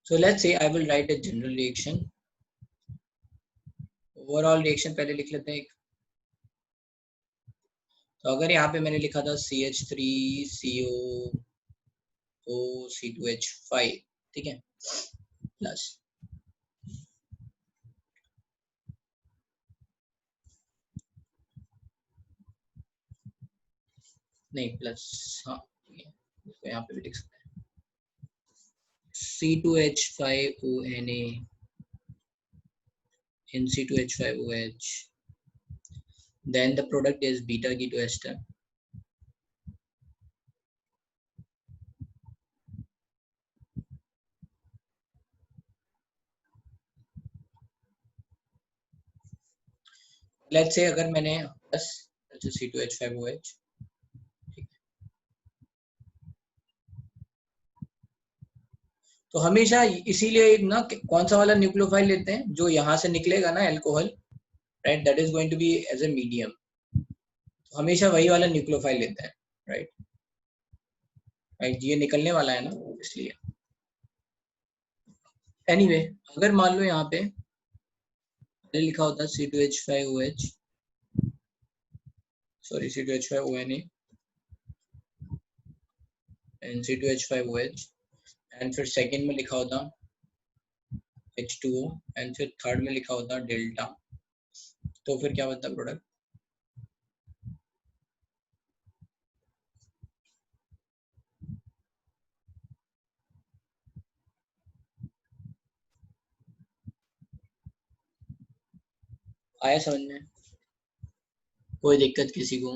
so let's say I will write a general reaction, overall reaction पहले लिख लेते हैं एक। तो अगर यहाँ पे मैंने लिखा था CH3CO C2H5, ठीक है, प्लस नहीं प्लस, हाँ ठीक है, इसको यहाँ पे भी लिख सकते हैं C2H5ONA in C2H5OH, then the product is beta keto ester. Let's say अगर मैंने प्लस C2H5OH, तो हमेशा इसीलिए एक ना कौन सा वाला न्यूक्लियोफाइल लेते हैं जो यहाँ से निकलेगा ना alcohol, right, that is going to be as a medium, तो हमेशा वही वाला न्यूक्लियोफाइल लेते हैं, राइट राइट, ये निकलने वाला है ना, इसलिए। एनीवे अगर मान लो यहाँ पे लिखा होता C2H5OH, sorry C2H5ONA and C2H5OH, and फिर सेकंड में लिखा होता H2O एंड फिर थर्ड में लिखा होता डेल्टा, तो फिर क्या बनता प्रोडक्ट? आया समझ में? कोई दिक्कत किसी को?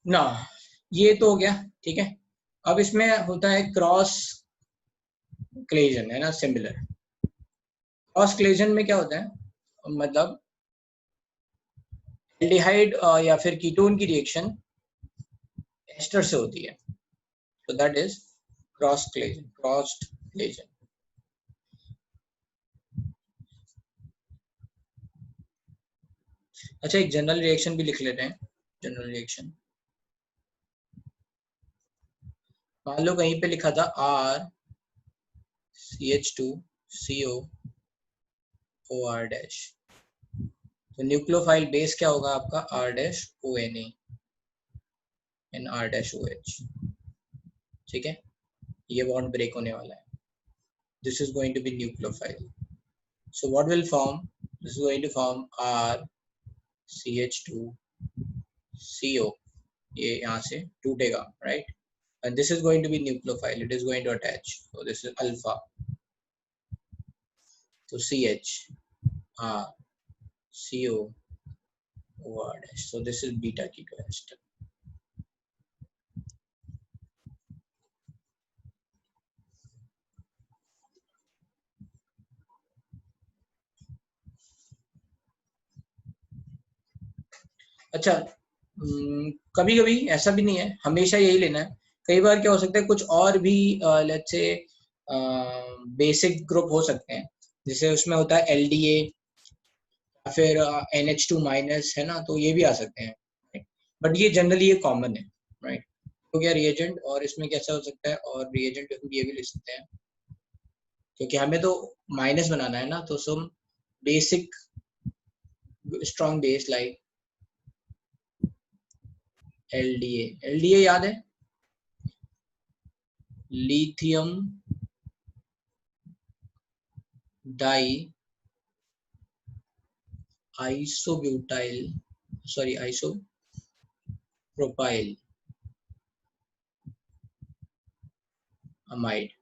ना, ये तो हो गया, ठीक है। अब इसमें होता है क्रॉस क्लेजन, है ना, सिमिलर। क्रॉस क्लेजन में क्या होता है, मतलब एल्डिहाइड या फिर कीटोन की रिएक्शन एस्टर से होती है, तो that is cross Claisen, crossed Claisen. अच्छा, एक जनरल रिएक्शन भी लिख लेते हैं। जनरल रिएक्शन मान लो कहीं पे लिखा था RCH2CO4 तो न्यूक्लियोफाइल बेस क्या होगा आपका? R-ONA एंड R-OH, ठीक है। ये बॉन्ड ब्रेक होने वाला है, this is going to be nucleophile, so what will form? This is going to form RCH2CO, ये यहाँ से टूटेगा, right, and this is going to be nucleophile, it is going to attach, so this is alpha, so CH CO OR dash, so this is beta ketoester. अच्छा, कभी कभी ऐसा भी नहीं है हमेशा यही लेना है, कई बार क्या हो सकता है कुछ और भी लेट्स से बेसिक ग्रुप हो सकते हैं, जैसे उसमें होता है LDA या फिर NH2 माइनस, है ना, तो ये भी आ सकते हैं, बट ये जनरली ये कॉमन है, राइट। हो गया रिएजेंट, और इसमें कैसा हो सकता है, और रिएजेंट ये भी ले सकते हैं, क्योंकि हमें तो माइनस बनाना है ना, तो some basic strong base like LDA याद है, लिथियम डाई आइसोप्रोपाइल अमाइड,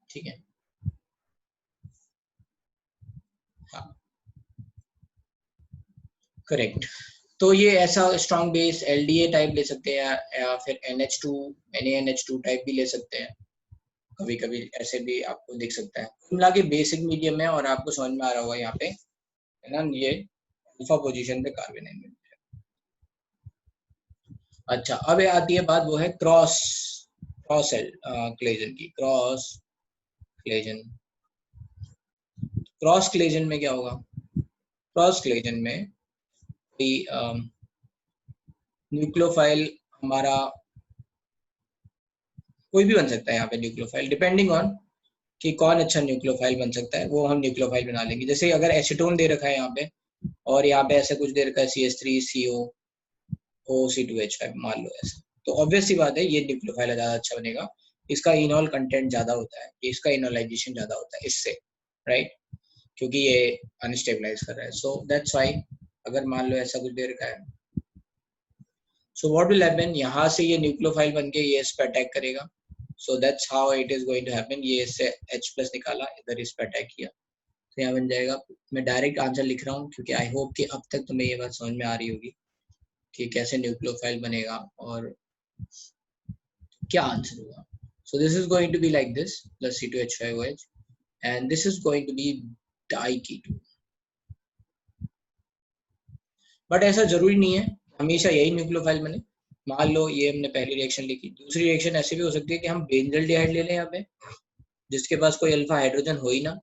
ठीक है, हाँ करेक्ट। तो ये ऐसा स्ट्रॉन्ग बेस LDA टाइप ले सकते हैं, या फिर NH2 NaNH2 टाइप भी ले सकते हैं, कभी कभी ऐसे भी आपको दिख सकता है। मिला के बेसिक मीडियम है, और आपको समझ में आ रहा होगा यहाँ पे, है ना, ये अल्फा पोजीशन पे कार्बन है। अच्छा, अब आती है बात, वो है क्रॉस क्लेजन की। क्रॉस क्लेजन में क्या होगा? क्रॉस क्लेजन में न्यूक्लियोफाइल हमारा कोई भी बन सकता है यहाँ पे न्यूक्लियोफाइल, डिपेंडिंग ऑन कि कौन अच्छा न्यूक्लियोफाइल बन सकता है, वो हम न्यूक्लियोफाइल बना लेंगे। जैसे अगर एसीटोन दे रखा है यहाँ पे, और यहाँ पे ऐसे कुछ दे रखा है CH3CO OC2H5 मान लो ऐसा, तो ऑब्वियस सी बात है ये न्यूक्लियोफाइल ज्यादा अच्छा बनेगा, इसका इनॉल कंटेंट ज्यादा होता है, इसका इनोलाइजेशन ज्यादा होता है इससे, राइट, क्योंकि ये अनस्टेबलाइज कर रहा है। सो दैट्स व्हाई अगर मान लो ऐसा कुछ दे रखा है, सो व्हाट विल हैपन, यहाँ से ये न्यूक्लियोफाइल बनके ये इस पे अटैक करेगा, so that's how it is going to happen. ये इससे H+ निकाला, इधर इस पे अटैक किया, तो यहाँ बन जाएगा। मैं डायरेक्ट आंसर लिख रहा हूँ क्योंकि आई होप कि अब तक तुम्हें ये बात समझ में आ रही होगी कि कैसे न्यूक्लियोफाइल बनेगा और क्या आंसर होगा। So this is going to be like this, plus C2H5OH, and this is going to be diketone. But ऐसा जरूरी नहीं है हमेशा यही न्यूक्लियोफाइल बने। मान लो ये हमने पहली रिएक्शन लिखी, दूसरी रिएक्शन ऐसी भी हो सकती है कि हम बेंजल्डिहाइड ले लें यहाँ पे, जिसके पास कोई अल्फा हाइड्रोजन हो ही ना,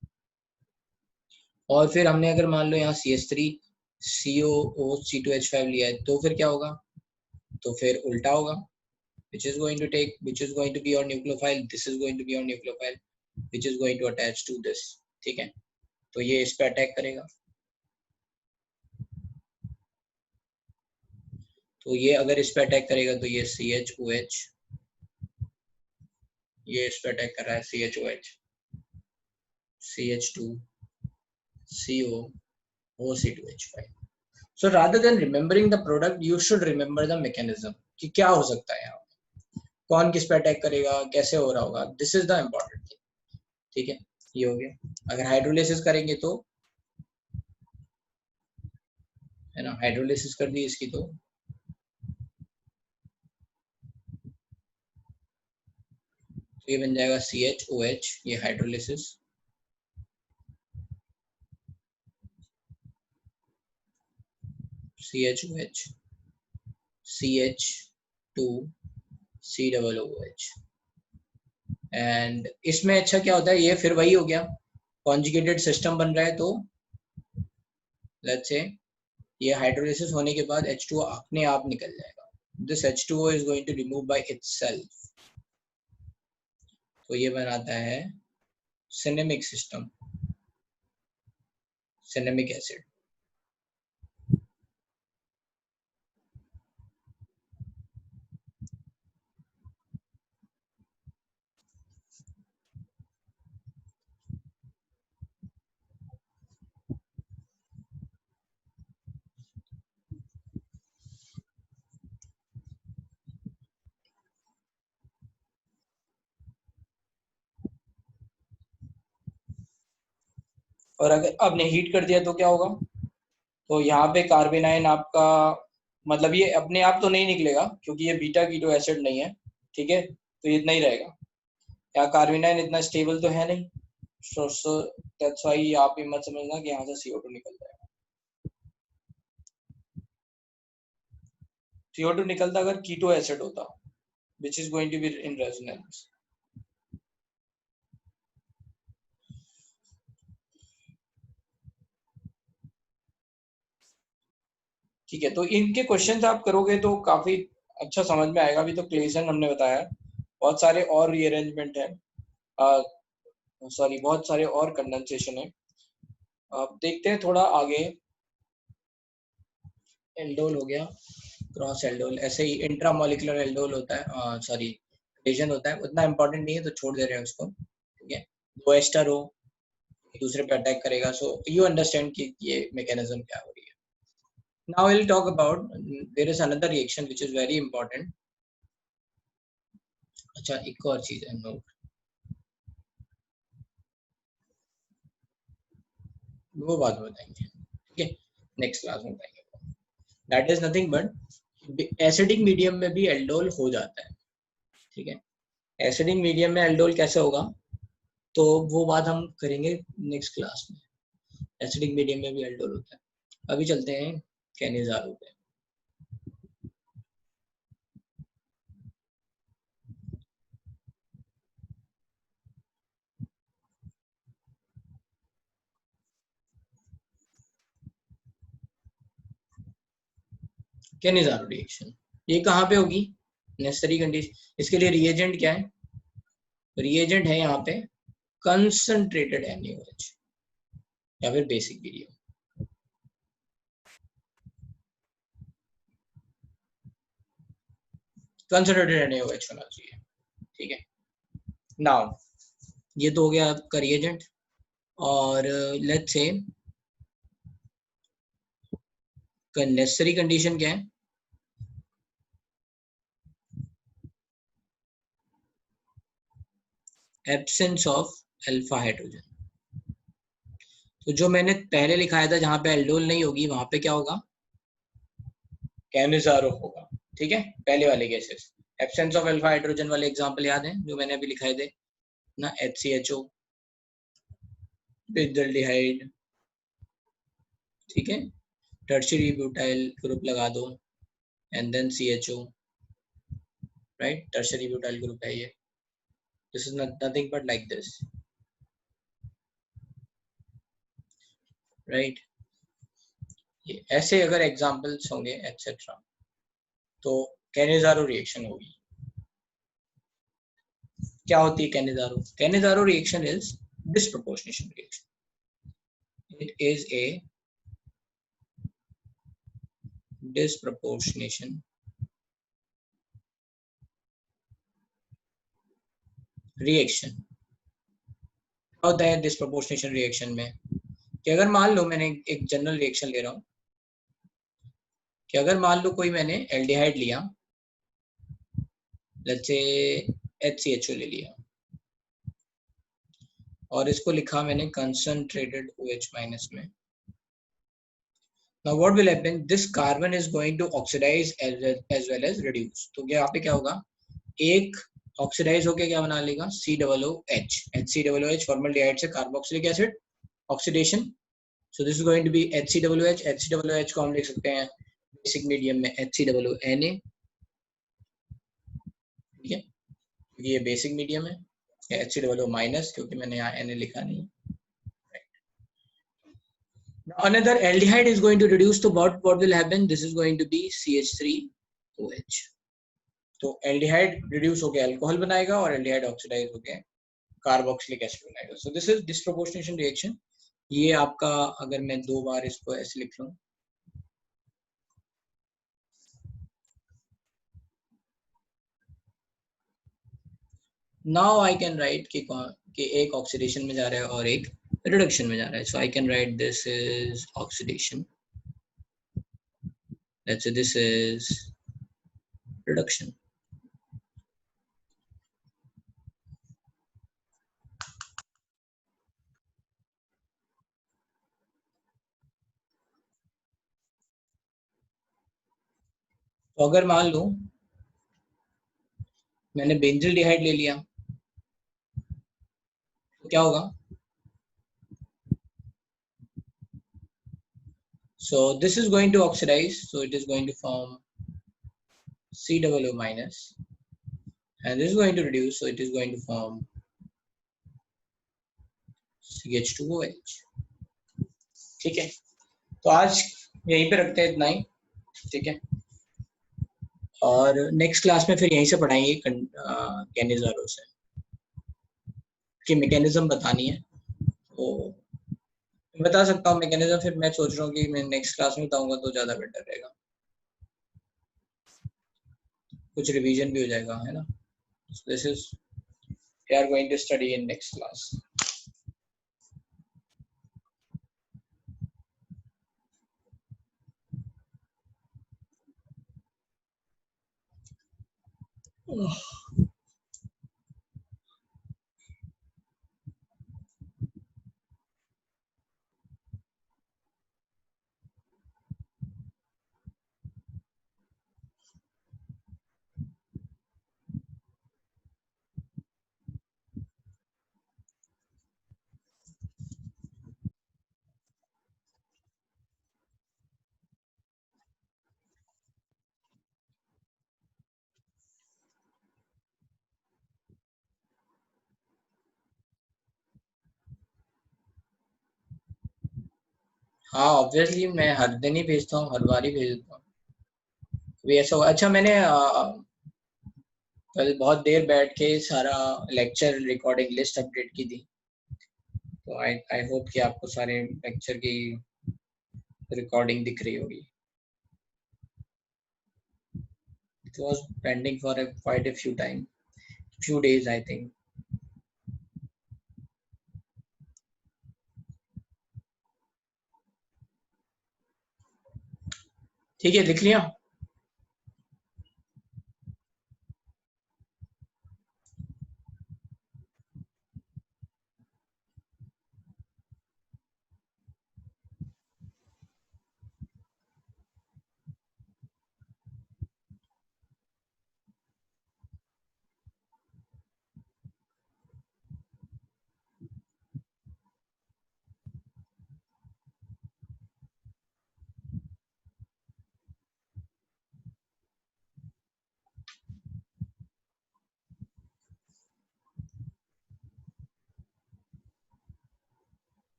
और फिर हमने अगर मान लो यहाँ CH3COOC2H5 लिया है, तो फिर क्या होगा, तो फिर उल्टा होगा, which is going to be your nucleophile, this is going to be your nucleophile, which is going to attach to this, ठीक है। तो ये इस पे अटैक करेगा, तो ये अगर इस पे अटैक करेगा तो ये CHOH, ये इस पे अटैक कर रहा है CHOH, CH2 CO OC2H5। So rather than remembering the product, you should remember the mechanism कि क्या हो सकता है यहाँ, कौन किस पे अटैक करेगा, कैसे हो रहा होगा, this is the important thing, ठीक है। ये हो गया। अगर हाइड्रोलिसिस करेंगे तो है ना, हाइड्रोलिसिस कर दी इसकी तो ये बन जाएगा CHOH, ये hydrolysis, CHOH CH2 COOH। And इसमें अच्छा क्या होता है, ये फिर वही हो गया, कॉन्जुगेटेड सिस्टम बन रहा है, तो लेट्स से ये हाइड्रोलिसिस होने के बाद H2O अपने आप निकल जाएगा, दिस H2O is going to remove by itself, तो ये बनाता है सिनेमिक सिस्टम, सिनेमिक एसिड। और अगर आपने हीट कर दिया तो क्या होगा, तो यहाँ पे कार्बेनाइन आपका, मतलब ये अपने आप तो नहीं निकलेगा क्योंकि ये बीटा कीटो एसिड नहीं है, ठीक है, तो ये इतना ही रहेगा। यहाँ कार्बेनाइन इतना स्टेबल तो है नहीं, सो दैट्स व्हाई आप ये मत समझना कि यहाँ से CO2 निकल जाएगा। CO2 निकलता अगर कीटो एसिड होता, which is going to be in resonance। ठीक है, तो इनके क्वेश्चंस आप करोगे तो काफी अच्छा समझ में आएगा। अभी तो क्लेसन हमने बताया, बहुत सारे और रीअरेंजमेंट है, सॉरी बहुत सारे और कंडेंसेशन है। अब देखते हैं थोड़ा आगे। एल्डोल हो गया, क्रॉस एल्डोल, ऐसे ही इंट्रामोलिकुलर एल्डोल होता है, सॉरी एडिशन होता है, उतना इंपॉर्टेंट नहीं है तो छोड़ दे रहे हैं उसको, ठीक है। दो एस्टर हो, दूसरे पे अटैक करेगा, सो यू अंडरस्टैंड कि ये मैकेनिज्म क्या हो रही है। Now we'll talk about, there is another reaction which is very important। अच्छा एक और चीज है, नोट, वो बात बताएंगे, ठीक है, नेक्स्ट क्लास में बताएंगे। That is nothing but acidic medium में भी एल्डोल हो जाता है, ठीक है। एसिडिक मीडियम में एल्डोल कैसे होगा, तो वो बात हम करेंगे नेक्स्ट क्लास में। एसिडिक मीडियम में भी एल्डोल होता है। अभी चलते हैं कैनिजारो पे। कैनिजारो रिएक्शन ये कहाँ पे होगी, नेसेसरी कंडीशन। इसके लिए रिएजेंट क्या है, रिएजेंट है यहाँ पे कंसंट्रेटेड NaOH या फिर बेसिक मीडियम। कंसंट्रेटेड NaOH होना चाहिए, ठीक है। नाउ ये तो हो गया आपका रिएजेंट, और लेट्स से नेसेसरी कंडीशन क्या है, एब्सेंस ऑफ अल्फा हाइड्रोजन। तो जो मैंने पहले लिखाया था जहां पे एल्डोल नहीं होगी वहां पे क्या होगा, कैनिजारो होगा, ठीक है। पहले वाले cases absence of alpha hydrogen वाले एग्जांपल याद है जो मैंने अभी लिखाए थे ना, HCHO, बेंजल्डिहाइड, ठीक है, टर्शियरी ब्यूटाइल ग्रुप लगा दो and then CHO, right, tertiary butyl group है ये। This is nothing but like this, right. ये ऐसे अगर एग्जांपल्स होंगे एटसेट्रा तो कैनिजारो रिएक्शन होगी। क्या होती है Cannizzaro? Cannizzaro reaction is disproportionation reaction. It is a disproportionation reaction. क्या होता है डिस्प्रोपोर्शनेशन रिएक्शन में? कि अगर मान लो मैंने एक जनरल रिएक्शन ले रहा हूं कि अगर मान लो कोई मैंने एल्डिहाइड लिया, लेट्स से HCHO ले लिया और इसको लिखा मैंने कंसंट्रेटेड OH माइनस में. Now what will happen? This carbon is going to oxidize as well as reduce. तो क्या यहाँ पे क्या होगा? एक ऑक्सीडाइज होके क्या बना लेगा? COOH. HCOOH फॉर्मल्डिहाइड से carboxylic acid oxidation. So this is going to be HCOOH. HCOOH को हम लिख सकते हैं बेसिक मीडियम में HCOONA. ठीक है, ये बेसिक मीडियम है. HCOO माइनस क्योंकि मैंने यहाँ Na लिखा नहीं. Now another aldehyde is going to reduce to what will happen? This is going to be CH3OH. तो aldehyde reduce होके alcohol बनाएगा और aldehyde oxidize होके carboxylic acid बनाएगा. So this is disproportionation reaction. ये आपका अगर मैं दो बार इसको ऐसे लिख लूं, now I can write कि एक oxidation में जा रहा है और एक reduction में जा रहा है. So I can write this is oxidation. Let's say this is reduction. तो अगर मान लो मैंने बेंजिल डिहाइड ले लिया तो क्या होगा? So this is going to oxidize, so it is going to form COO minus, and this is going to reduce, so it is going to form CH2OH. ठीक है, तो आज यहीं पे रखते हैं इतना ही. ठीक है, और नेक्स्ट क्लास में फिर यहीं से पढ़ाएंगे कैनिजारो से कि मैकेनिज्म बतानी है. तो बता सकता हूँ मैकेनिज्म, फिर मैं सोच रहा हूँ कि मैं नेक्स्ट क्लास में बताऊंगा तो ज्यादा बेटर रहेगा. कुछ रिवीजन भी हो जाएगा, है ना. This is we are going to study in next class. हाँ ऑब्वियसली मैं हर दिन ही भेजता हूँ, हर बार ही भेज देता हूँ. अभी ऐसा हुआ. अच्छा मैंने कल बहुत देर बैठ के सारा लेक्चर रिकॉर्डिंग लिस्ट अपडेट की थी, तो आई होप कि आपको सारे लेक्चर की रिकॉर्डिंग दिख रही होगी. It was pending for quite a few days I think. ठीक है, लिख लिया.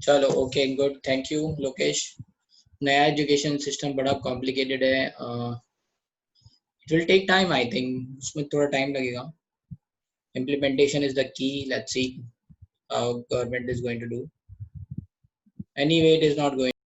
चलो okay good, thank you Lokesh. नया एजुकेशन सिस्टम बड़ा कॉम्प्लिकेटेड है, it will take time, I think उसमें थोड़ा टाइम लगेगा। implementation is the key, let's see how government is going to do. Anyway, it is not going